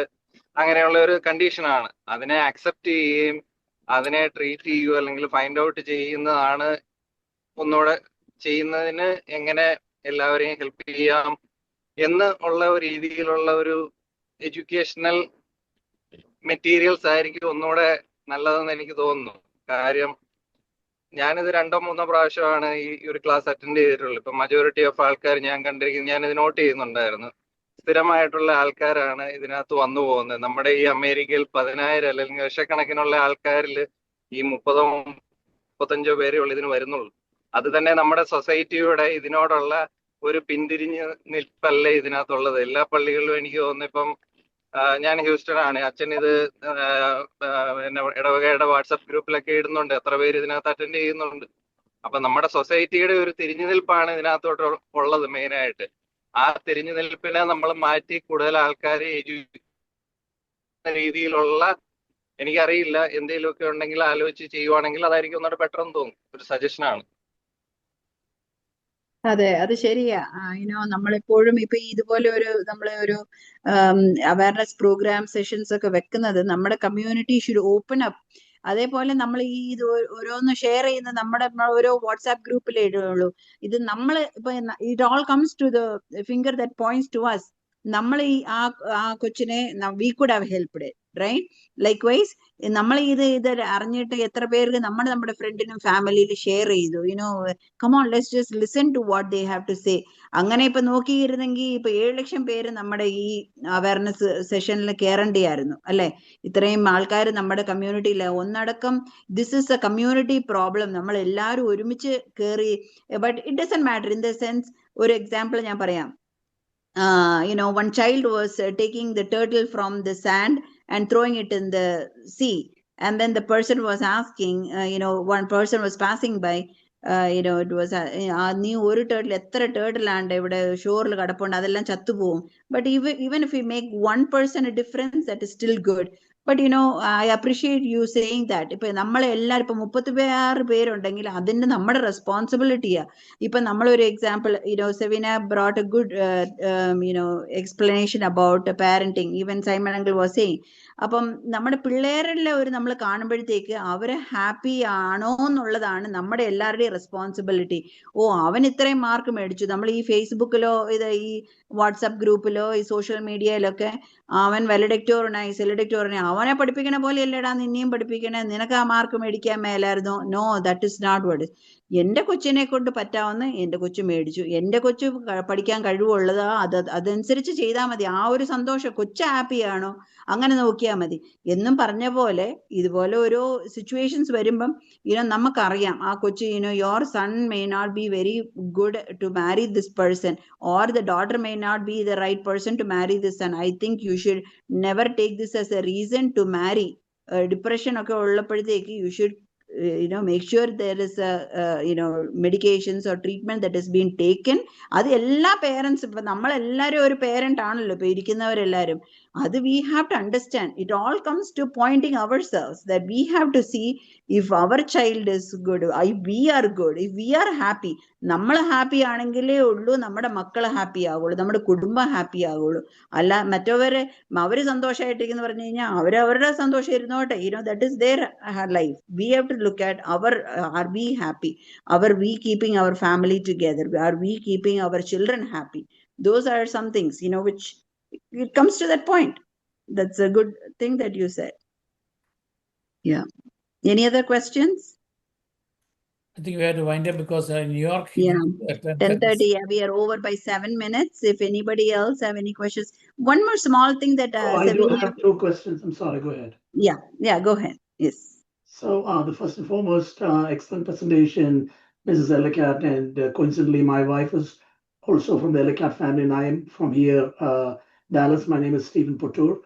അങ്ങനെയുള്ള ഒരു കണ്ടീഷനാണ്. അതിനെ അക്സെപ്റ്റ് ചെയ്യുകയും അതിനെ ട്രീറ്റ് ചെയ്യുകയോ അല്ലെങ്കിൽ ഫൈൻഡ് ഔട്ട് ചെയ്യുന്നതാണ് ഒന്നുകൂടെ ചെയ്യുന്നതിന് എങ്ങനെ എല്ലാവരെയും ഹെൽപ്പ് ചെയ്യാം എന്ന് ഉള്ള ഒരു രീതിയിലുള്ള ഒരു എഡ്യൂക്കേഷണൽ മെറ്റീരിയൽസ് ആയിരിക്കും ഒന്നുകൂടെ നല്ലതെന്ന് എനിക്ക് തോന്നുന്നു. കാര്യം ഞാനിത് 2-3 പ്രാവശ്യമാണ് ഈ ഒരു ക്ലാസ് അറ്റൻഡ് ചെയ്തിട്ടുള്ളൂ. ഇപ്പൊ മജോറിറ്റി ഓഫ് ആൾക്കാർ ഞാൻ കണ്ടിരിക്കുന്നത്, ഞാനിത് നോട്ട് ചെയ്യുന്നുണ്ടായിരുന്നു, സ്ഥിരമായിട്ടുള്ള ആൾക്കാരാണ് ഇതിനകത്ത് വന്നു പോകുന്നത്. നമ്മുടെ ഈ അമേരിക്കയിൽ 10,000 അല്ലെങ്കിൽ ലക്ഷക്കണക്കിനുള്ള ആൾക്കാരിൽ ഈ 30-35 പേരേ ഉള്ളൂ ഇതിന് വരുന്നുള്ളൂ. അത് തന്നെ നമ്മുടെ സൊസൈറ്റിയുടെ ഇതിനോടുള്ള ഒരു പിന്തിരിഞ്ഞ് നിൽപ്പല്ല ഇതിനകത്തുള്ളത്. എല്ലാ പള്ളികളിലും എനിക്ക് തോന്നുന്നു, ഇപ്പം ഞാൻ ഹ്യൂസ്റ്റൺ ആണ്, അച്ഛൻ ഇത് ഇടവകയുടെ വാട്സപ്പ് ഗ്രൂപ്പിലൊക്കെ ഇടുന്നുണ്ട്, എത്ര പേര് ഇതിനകത്ത് അറ്റൻഡ് ചെയ്യുന്നുണ്ട്. അപ്പൊ നമ്മുടെ സൊസൈറ്റിയുടെ ഒരു തിരിഞ്ഞുനിൽപ്പാണ് ഇതിനകത്തോട്ട് ഉള്ളത് മെയിനായിട്ട്. ആ തിരിഞ്ഞുനിൽപ്പിനെ നമ്മൾ മാറ്റി കൂടുതൽ ആൾക്കാരെ രീതിയിലുള്ള, എനിക്കറിയില്ല, എന്തെങ്കിലുമൊക്കെ ഉണ്ടെങ്കിൽ ആലോചിച്ച് ചെയ്യുവാണെങ്കിൽ അതായിരിക്കും ഒന്നുകൂടെ ബെറ്റർ എന്ന് തോന്നുന്നു. ഒരു സജഷനാണ്. അതെ, അത് ശരിയാ. നമ്മളെപ്പോഴും ഇപ്പൊ ഇതുപോലെ നമ്മളെ ഒരു അവയർനെസ് പ്രോഗ്രാം സെഷൻസ് ഒക്കെ വെക്കുന്നത് നമ്മുടെ കമ്മ്യൂണിറ്റി ഷുഡ് ഓപ്പൺ അപ്പ്. അതേപോലെ നമ്മൾ ഇത് ഓരോന്ന് ഷെയർ ചെയ്യുന്ന നമ്മുടെ ഓരോ വാട്സാപ്പ് ഗ്രൂപ്പിലേ ഇടുള്ളൂ. ഇത് നമ്മൾ ഇപ്പൊ it all comes to the finger that points to us. നമ്മൾ ആ കൊച്ചിനെ we could have helped, right? Likewise നമ്മൾ ഇത് അറിഞ്ഞിട്ട് എത്ര പേർക്ക് നമ്മുടെ ഫ്രണ്ടിനും ഫാമിലിയിൽ ഷെയർ ചെയ്തു. come on, let's just listen to what they have to say. അങ്ങനെ ഇപ്പൊ നോക്കിയിരുന്നെങ്കിൽ ഇപ്പൊ 7 ലക്ഷം പേര് നമ്മുടെ ഈ അവയർനെസ് സെഷനിൽ കയറേണ്ടിയായിരുന്നു, അല്ലെ? ഇത്രയും ആൾക്കാർ നമ്മുടെ കമ്മ്യൂണിറ്റിയിൽ ഒന്നടക്കം. This is a community problem. നമ്മൾ എല്ലാവരും ഒരുമിച്ച് കയറി. But it doesn't matter in the sense. ഒരു എക്സാമ്പിൾ ഞാൻ പറയാം. One child was taking the turtle from the sand and throwing it in the sea, and then the person was asking, one person was passing by, it was നീ ഒരു turtle എത്ര ടേർട്ടിലാണ്ട് ഇവിടെ ഷോറിൽ കിടപ്പുണ്ട്, അതെല്ലാം ചത്തുപോകും. But even if we make 1% a difference, that is still good. But I appreciate you saying that. ഇപ്പൊ നമ്മളെല്ലാരും ഇപ്പൊ 36 പേരുണ്ടെങ്കിൽ അതിന്റെ നമ്മുടെ റെസ്പോൺസിബിലിറ്റിയാ. ഇപ്പൊ നമ്മളൊരു example, Sevina brought a good explanation about parenting. Even Simon uncle was saying. അപ്പം നമ്മുടെ പിള്ളേരുടെ നമ്മൾ കാണുമ്പോഴത്തേക്ക് അവരെ ഹാപ്പി ആണോ എന്നുള്ളതാണ് നമ്മുടെ എല്ലാവരുടെയും റെസ്പോൺസിബിലിറ്റി. അവൻ ഇത്രയും മാർക്ക് മേടിച്ചു. നമ്മൾ ഈ ഫേസ്ബുക്കിലോ ഈ വാട്സാപ്പ് ഗ്രൂപ്പിലോ ഈ സോഷ്യൽ മീഡിയയിലൊക്കെ അവൻ വെലഡിക്ടോറിനായി സെലഡിക്ടോറിനായി അവനെ പഠിപ്പിക്കണ പോലെ അല്ലേടാ നിന്നെയും പഠിപ്പിക്കണേ, നിനക്ക് ആ മാർക്ക് മേടിക്കാൻ മേലായിരുന്നോ? No, that is not what. എന്റെ കൊച്ചിനെ കൊണ്ട് പറ്റാവുന്ന എന്റെ കൊച്ചു മേടിച്ചു. എന്റെ കൊച്ചു പഠിക്കാൻ കഴിവുള്ളത് അതനുസരിച്ച് ചെയ്താൽ മതി. ആ ഒരു സന്തോഷം, കൊച്ചു ഹാപ്പിയാണോ അങ്ങനെ നോക്കിയാൽ മതി എന്നും പറഞ്ഞ പോലെ. ഇതുപോലെ ഓരോ സിറ്റുവേഷൻസ് വരുമ്പം നമുക്കറിയാം ആ കൊച്ചു your son may not be very good to marry this person, or the daughter may not be the right person to marry this son. I think you should never take this as a reason to marry. Depression ഒക്കെ ഉള്ളപ്പോഴത്തേക്ക് you should make sure there is medications or treatment that is being taken. അത് എല്ലാ parents, ഇപ്പൊ നമ്മളെല്ലാരും ഒരു parent ആണല്ലോ ഇപ്പൊ ഇരിക്കുന്നവരെല്ലാരും. അത് we have to understand. It all comes to pointing ourselves that we have to see if our child is good, if we are good, if we are happy. നമ്മൾ happy ആണെങ്കിലേ ഉള്ളൂ നമ്മുടെ മക്കള് ഹാപ്പി ആവുള്ളൂ, നമ്മുടെ കുടുംബം ഹാപ്പി ആവുള്ളൂ. അല്ല മറ്റവര് അവര് സന്തോഷമായിട്ടിരിക്കുന്നു പറഞ്ഞു കഴിഞ്ഞാൽ അവരവരുടെ സന്തോഷം ഇരുന്നോട്ടെ. that is their life. We have to look at are we happy? Are we keeping our family together? Are we keeping our children happy? Those are some things which it comes to that point. That's a good thing that you said. Yeah. Any other questions? I think we have to wind up because New York. Yeah. 10:30. Yeah, we are over by 7 minutes. If anybody else have any questions. One more small thing that I do have 2 questions. I'm sorry, go ahead. Yeah, go ahead. Yes. So the first and foremost, excellent presentation, Mrs. Elackatt, and coincidentally, my wife is also from the Elackatt family, and I am from here, Dallas. My name is Stephen Potur.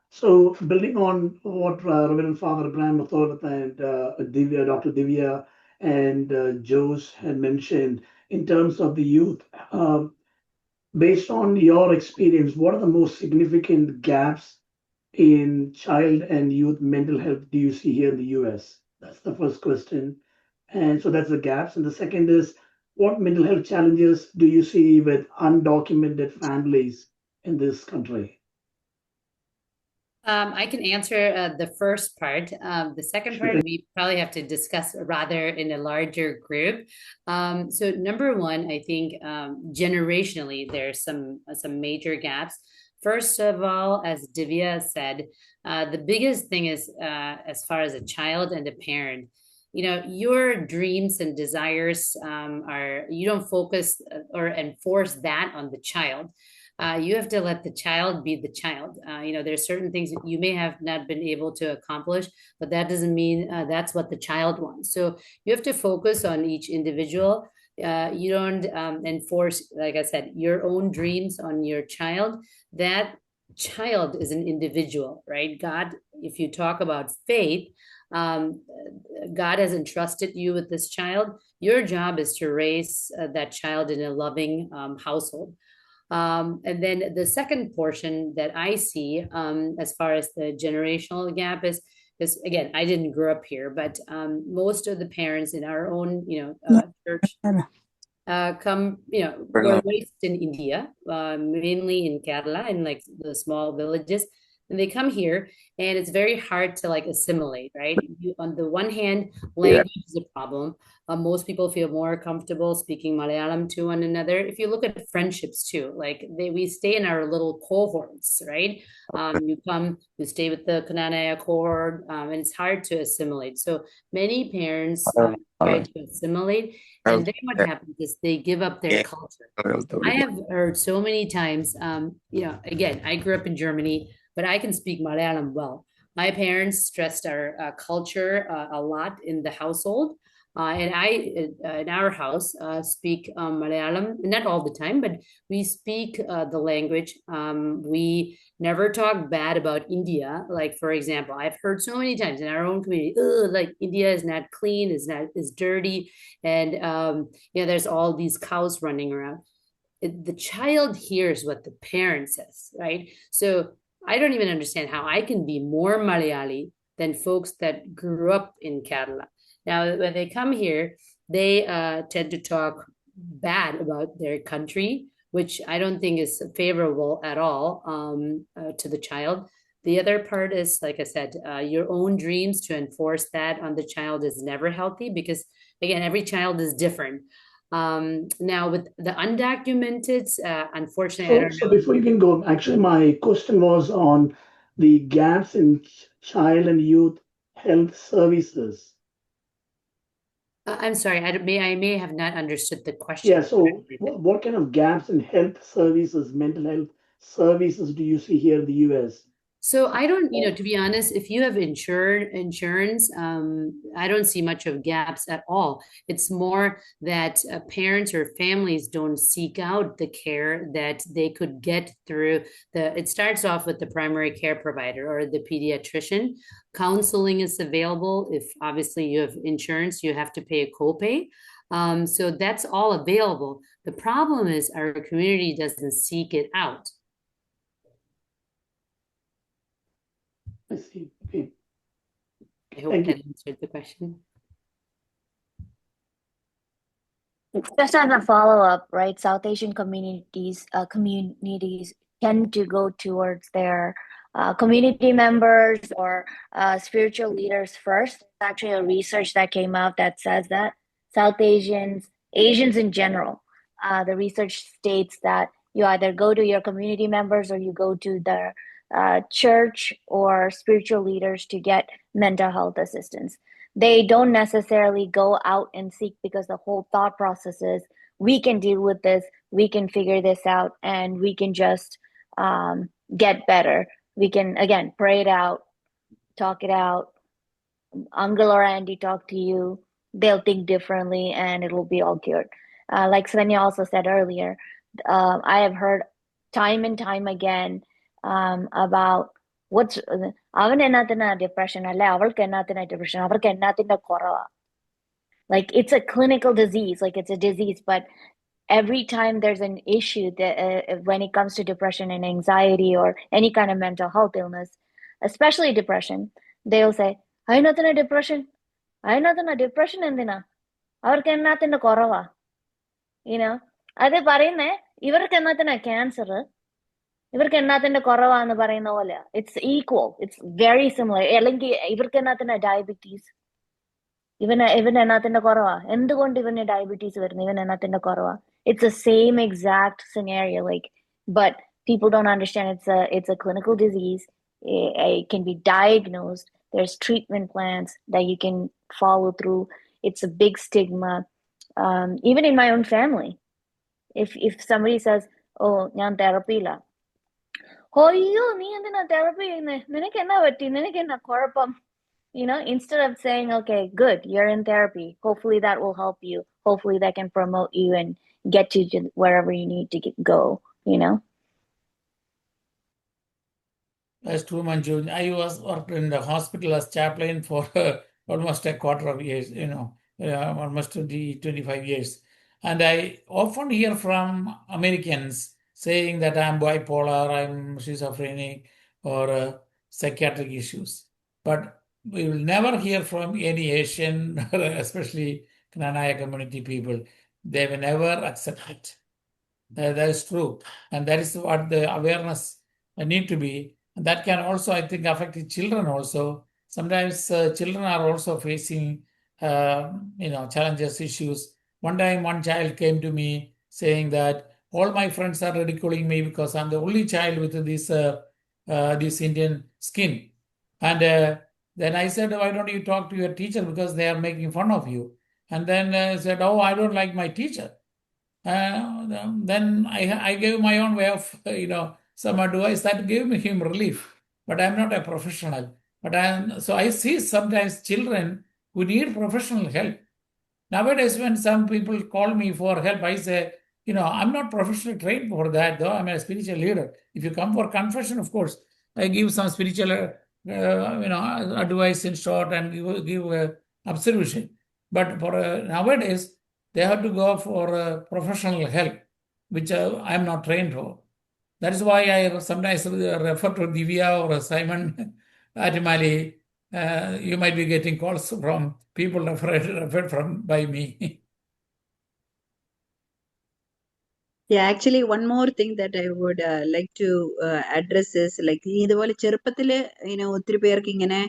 So, building on what Reverend Father Abraham Mathorat and Dr. Divya and Jose had mentioned in terms of the youth, based on your experience, what are the most significant gaps in child and youth mental health do you see here in the US? That's the first question. And so that's the gaps. And the second is, what mental health challenges do you see with undocumented families in this country? I can answer the first part. The second part, Sure. we probably have to discuss rather in a larger group. So number one, I think generationally, there's some major gaps. First of all, as Divya said, the biggest thing is as far as a child and a parent, your dreams and desires you don't focus or enforce that on the child. You have to let the child be the child. There's certain things that you may have not been able to accomplish, but that doesn't mean that's what the child wants. So you have to focus on each individual. You don't enforce, like I said, your own dreams on your child. That child is an individual, right? God, if you talk about faith, God has entrusted you with this child. Your job is to raise that child in a loving household. And then the second portion that I see as far as the generational gap is again, I didn't grow up here, but most of the parents in our own, church come, were raised in India, mainly in Kerala and like the small villages. And they come here and it's very hard to like assimilate, right? On the one hand, language is a problem. Most people feel more comfortable speaking Malayalam to one another. If you look at friendships too, like we stay in our little cohorts, right? You stay with the Kananaya cohort, and it's hard to assimilate. So many parents try to assimilate, and then what happens is they give up their culture. I have heard so many times, again, I grew up in Germany, but I can speak Malayalam well. My parents stressed our culture a lot in the household. And I, in our house, speak Malayalam, not all the time, but we speak the language. We never talk bad about India. Like, for example, I've heard so many times in our own community, like India is not clean, is dirty. And, there's all these cows running around. The child hears what the parent says, right? So I don't even understand how I can be more Malayali than folks that grew up in Kerala. Now, when they come here, they tend to talk bad about their country, which I don't think is favorable at all to the child. The other part is, like I said, your own dreams, to enforce that on the child is never healthy because, again, every child is different. Now, with the undocumented, unfortunately, I don't So know. before you can go, actually, my question was on the gaps in child and youth health services. I'm sorry, I may have not understood the question. Yeah, so what kind of gaps in health services, mental health services do you see here in the US? So I don't, to be honest, if you have insurance, I don't see much of gaps at all. It's more that parents or families don't seek out the care that they could get through it starts off with the primary care provider or the pediatrician. Counseling is available. If obviously you have insurance, you have to pay a copay. So that's all available. The problem is our community doesn't seek it out. I see. Okay. I hope Thank that you. answered the question. Just as a follow-up, right? South Asian communities tend to go towards their community members or spiritual leaders first. There's actually a research that came out that says that South Asians in general, the research states that you either go to your community members or you go to the church or spiritual leaders to get mental health assistance. They don't necessarily go out and seek because the whole thought process is we can deal with this, we can figure this out, and we can just get better. We can, again, pray it out, talk it out. Uncle or auntie talk to you, they'll think differently and it will be all cured. Like Svenya also said earlier, I have heard time and time again about what's അവൻ എന്നാത്തിനാ depression അല്ലെ അവൾക്ക് എന്നാത്തിനാ depression അവർക്ക് എന്നാത്തിന്റെ കുറവാ. Like it's a clinical disease, like it's a disease, but every time there's an issue that when it comes to depression and anxiety or any kind of mental health illness, especially depression, they'll say, അതിനകത്തിന് depression, അതിനകത്തിന് depression എന്തിനാ അവർക്ക് എന്നാത്തിന്റെ കുറവാ. You know, അത് പറയുന്നേ ഇവർക്ക് എന്നാത്തിനാ cancer, ഇവർക്ക് എന്നാത്തിന്റെ കുറവാന്ന് പറയുന്ന പോലെ. It's equal, it's very similar. അല്ലെങ്കിൽ ഇവർക്ക് എന്നാത്തിനാ ഡയബറ്റീസ്, ഇവൻ എന്നാത്തിന്റെ കുറവാ, എന്തുകൊണ്ട് ഇവന് ഡയബറ്റീസ് വരുന്നു, ഇവൻ എന്നാത്തിന്റെ കുറവാ. It's the same exact scenario, like, but people don't understand it's a clinical disease. It can be diagnosed. There's treatment plans that you can follow through. It's a big stigma. Even in my own family, if somebody says, oh, ഞാൻ തെറപ്പിയില്ല, അയ്യോ നീ എന്തിനാ therapy ചെയ്യുന്നേ, നിനക്ക് എന്നാ പറ്റി, നിനക്ക് എന്നാ കുഴപ്പം. You know, instead of saying, okay, good, you're in therapy, hopefully that will help you, hopefully that can promote you and get you to wherever you need to go, you know. That's true, Manju. I worked in the hospital as chaplain for almost a quarter of years, almost 25 years. And I often hear from Americans saying that I'm bipolar, I'm schizophrenic, or psychiatric issues. But we will never hear from any Asian, especially Knanaya community people. They will never accept it. That is true. And that is what the awareness need to be. And that can also, I think, affect the children also. Sometimes children are also facing, challenges, issues. One time, one child came to me saying that all my friends are ridiculing me because I'm the only child with this Indian skin. And then I said, why don't you talk to your teacher because they are making fun of you? And then said, oh, I don't like my teacher. Then I gave my own way of, some advice that gave him relief. But I'm not a professional. So I see sometimes children who need professional help. Nowadays, when some people call me for help, I say, I'm not professionally trained for that, though I'm a spiritual leader. If you come for confession, of course, I give some spiritual, advice in short and give absolution. But for nowadays, they have to go for professional help, which I'm not trained for. That is why I sometimes refer to Divya or Simon Atimali. You might be getting calls from people referred from by me. Yeah, actually, one more thing that I would like to address is like ഇതുപോലെ ചെറുപ്പത്തില് ഒത്തിരി പേർക്ക് ഇങ്ങനെ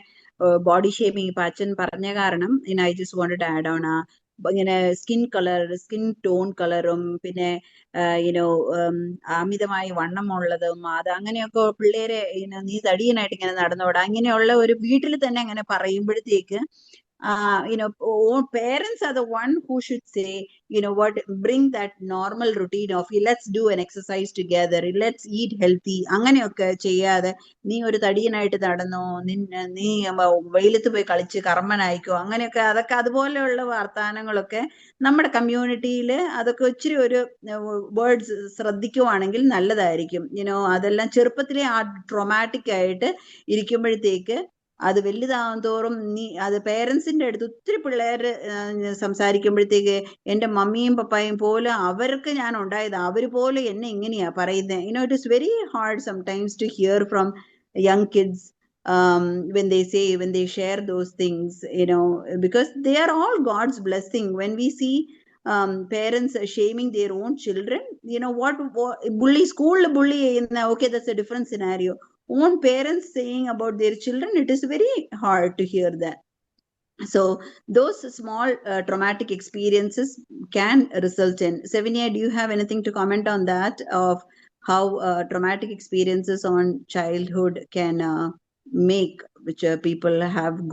body shaming ഇപ്പൊ അച്ഛൻ പറഞ്ഞ കാരണം I just wanted to add on ഇങ്ങനെ സ്കിൻ ടോൺ കളറും പിന്നെ അമിതമായി വണ്ണമുള്ളതും അത് അങ്ങനെയൊക്കെ പിള്ളേരെ നീ തടിയനായിട്ട് ഇങ്ങനെ നടന്നോടാ അങ്ങനെയുള്ള ഒരു വീട്ടിൽ തന്നെ അങ്ങനെ പറയുമ്പോഴത്തേക്ക് parents are the one who should say, bring that normal routine of let's do an exercise together, let's eat healthy. അങ്ങനെയൊക്കെ ചെയ്യാതെ നീ ഒരു തടിയനായിട്ട് നടന്നോ, നീ വെയിലത്ത് പോയി കളിച്ച് കർമ്മനായിക്കോ, അങ്ങനെയൊക്കെ അതൊക്കെ അതുപോലെയുള്ള വർത്താനങ്ങളൊക്കെ നമ്മുടെ കമ്മ്യൂണിറ്റിയിൽ അതൊക്കെ ഇച്ചിരി ഒരു വേർഡ്സ് ശ്രദ്ധിക്കുവാണെങ്കിൽ നല്ലതായിരിക്കും. അതെല്ലാം ചെറുപ്പത്തിലെ ആ ട്രോമാറ്റിക് ആയിട്ട് ഇരിക്കുമ്പോഴത്തേക്ക് അത് വലുതാവും തോറും അത് പേരൻസിന്റെ അടുത്ത് ഒത്തിരി പിള്ളേർ സംസാരിക്കുമ്പോഴത്തേക്ക് എൻ്റെ മമ്മിയും പപ്പായും പോലെ അവർക്ക് ഞാൻ ഉണ്ടായത്, അവർ പോലെ എന്നെ ഇങ്ങനെയാ പറയുന്നത്. It is very hard sometimes to hear from young kids when they share those things, because they are all God's blessing. When we see parents shaming their own children, what school bully, okay, that's a different scenario. Own parents saying about their children, it is very hard to hear that. So those small traumatic experiences can result in. Svenya, do you have anything to comment on that, of how traumatic experiences on childhood can make which people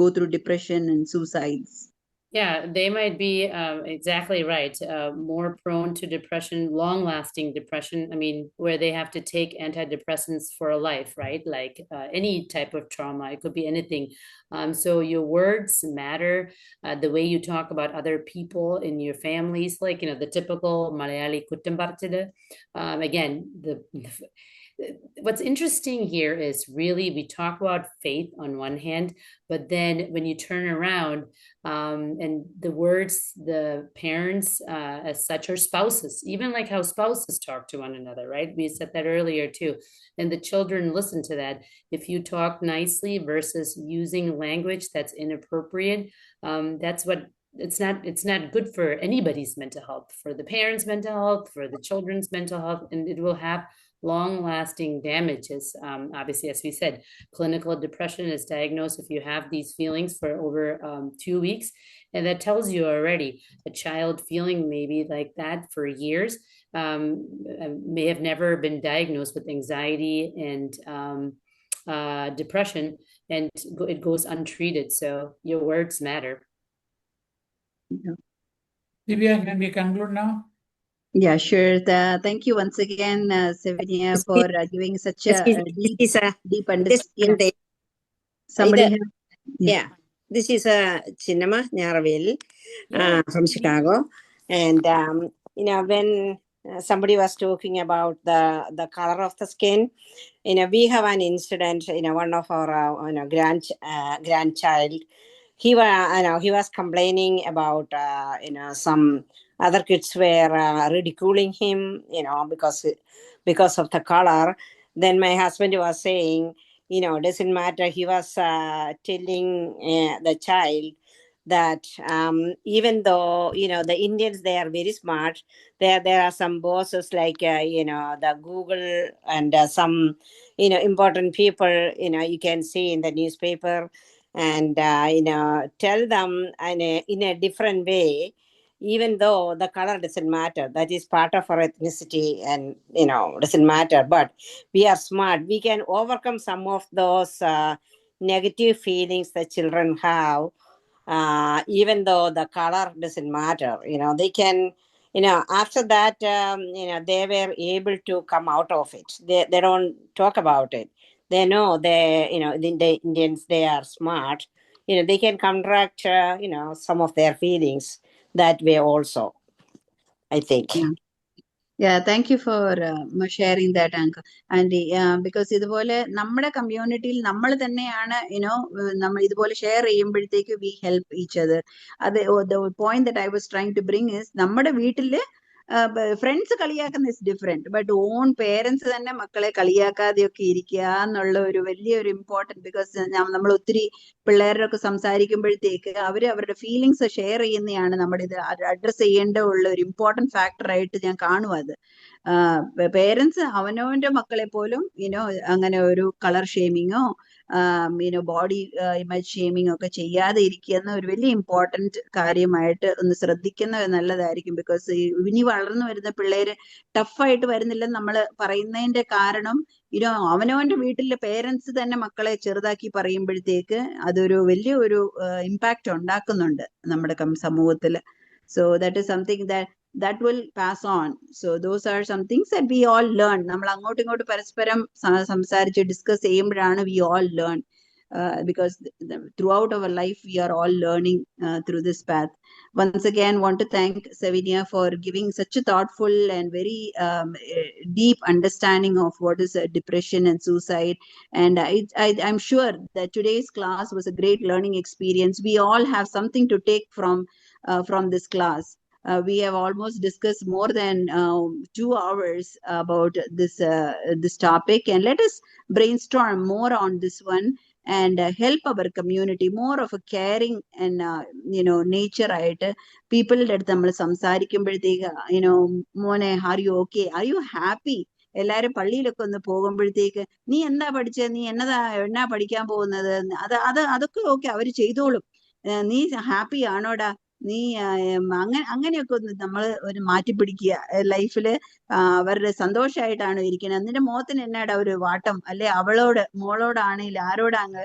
go through depression and suicides? Yeah, they might be exactly right. More prone to depression, long-lasting depression. I mean, where they have to take antidepressants for a life, right? Like any type of trauma, it could be anything. So your words matter. The way you talk about other people in your families, like the typical Malayali kuttam parachadu. Again, what's interesting here is really we talk about faith on one hand, but then when you turn around and the words, the parents as such, or spouses, even like how spouses talk to one another, right? We said that earlier too. And the children listen to that. If you talk nicely versus using language that's inappropriate, that's what it's not good for anybody's mental health, for the parents' mental health, for the children's mental health, and it will have long-lasting damages. Obviously, as we said, clinical depression is diagnosed if you have these feelings for over 2 weeks, and that tells you already a child feeling maybe like that for years may have never been diagnosed with anxiety and depression, and it goes untreated. So your words matter. Divya, can we conclude now? Yeah, sure. Thank you once again, Svenya, for giving such a deep understanding. Somebody have, yeah. This is Chinnama Nyaravel from Chicago. And, when somebody was talking about the color of the skin, we have an incident, one of our, grandchild. He was complaining about, some other kids were ridiculing him, because of the color. Then my husband was saying, doesn't matter. He was telling the child that even though, the Indians, they are very smart. There are some bosses like, the Google and some, important people, you can see in the newspaper, and, tell them in a different way, even though the color doesn't matter. That is part of our ethnicity and, doesn't matter. But we are smart. We can overcome some of those negative feelings that children have, even though the color doesn't matter. They can, after that, they were able to come out of it. They don't talk about it. They know the Indians, they are smart. They can counteract, some of their feelings that way also, I think. Yeah, thank you for sharing that, Anka. And because ഇതുപോലെ നമ്മുടെ കമ്മ്യൂണിറ്റിയിൽ നമ്മൾ തന്നെയാണ് നമ്മൾ ഇതുപോലെ share ചെയ്യുമ്പോഴത്തേക്ക് we help each other. അത് the point that I was trying to bring is നമ്മുടെ വീട്ടില് ഫ്രണ്ട്സ് കളിയാക്കുന്ന is different, but own parents തന്നെ മക്കളെ കളിയാക്കാതെയൊക്കെ ഇരിക്കുക എന്നുള്ള ഒരു വലിയൊരു ഇമ്പോർട്ടൻറ്റ്. ബിക്കോസ് നമ്മൾ ഒത്തിരി പിള്ളേരൊക്കെ സംസാരിക്കുമ്പോഴത്തേക്ക് അവരുടെ ഫീലിങ്സ് ഷെയർ ചെയ്യുന്നതാണ് നമ്മുടെ ഇത് അഡ്രസ് ചെയ്യേണ്ട ഉള്ള ഒരു ഇമ്പോർട്ടൻറ്റ് ഫാക്ടറായിട്ട് ഞാൻ കാണും. അത് പേരൻസ് അവനവന്റെ മക്കളെ പോലും അങ്ങനെ ഒരു കളർ ഷെയ്മിങ്ങോ ബോഡി ഇമേജ് ഷെയ്മിങ് ഒക്കെ ചെയ്യാതെ ഇരിക്കുന്ന ഒരു വലിയ ഇമ്പോർട്ടൻറ്റ് കാര്യമായിട്ട് ഒന്ന് ശ്രദ്ധിക്കുന്നത് നല്ലതായിരിക്കും. ബിക്കോസ് ഇനി വളർന്നു വരുന്ന പിള്ളേര് ടഫായിട്ട് വരുന്നില്ലെന്ന് നമ്മൾ പറയുന്നതിന്റെ കാരണം അവനവന്റെ വീട്ടിലെ പേരൻസ് തന്നെ മക്കളെ ചെറുതാക്കി പറയുമ്പോഴത്തേക്ക് അതൊരു വലിയ ഒരു ഇമ്പാക്റ്റ് ഉണ്ടാക്കുന്നുണ്ട് നമ്മുടെ സമൂഹത്തില്. So that is something that will pass on. So those are some things that we all learn. നമ്മൾ അങ്ങോട്ടും ഇങ്ങോട്ടും പരസ്പരം സംസാരിച്ച് ഡിസ്കസ് ചെയ്യുമ്പോഴാണ് we all learn. Because throughout our life we are all learning through this path. Once again, want to thank Svenya for giving such a thoughtful and very deep understanding of what is depression and suicide. And I'm sure that today's class was a great learning experience. We all have something to take from this class. We have almost discussed more than 2 hours about this topic, and let us brainstorm more on this one and help our community more of a caring and nature ആയിട്ട് പീപ്പിളിന്റെ അടുത്ത് നമ്മൾ സംസാരിക്കുമ്പോഴത്തേക്ക് മോനെ are you okay, are you happy, എല്ലാരും പള്ളിയിലൊക്കെ ഒന്ന് പോകുമ്പോഴത്തേക്ക് നീ എന്താ പഠിച്ചത്, നീ എന്നാ പഠിക്കാൻ പോകുന്നത്, അതൊക്കെ ഓക്കെ അവര് ചെയ്തോളും. നീ ഹാപ്പി ആണോടാ, നീ അങ്ങനെയൊക്കെ ഒന്ന് നമ്മൾ ഒരു മാറ്റിപ്പിടിക്കുക ലൈഫില്. അവരുടെ സന്തോഷമായിട്ടാണോ ഇരിക്കുന്നത്, നിന്റെ മുഖത്തിന് എന്നാടാ ഒരു വാട്ടം, അല്ലെ അവളോട് മോളോടാണെങ്കിൽ ആരോടാണ്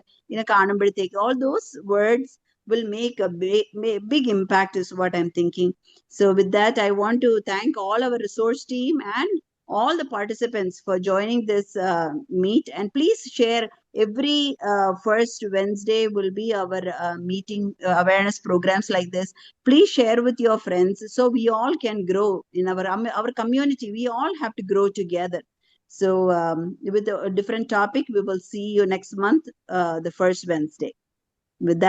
കാണുമ്പോഴത്തേക്ക് all those words will make a big impact is what I'm thinking. So with that, I want to thank all our resource team and all the participants for joining this meet. And please share, every first Wednesday will be our meeting awareness programs like this. Please share with your friends so we all can grow in our community. We all have to grow together. So with a different topic, we will see you next month, the first Wednesday. With that.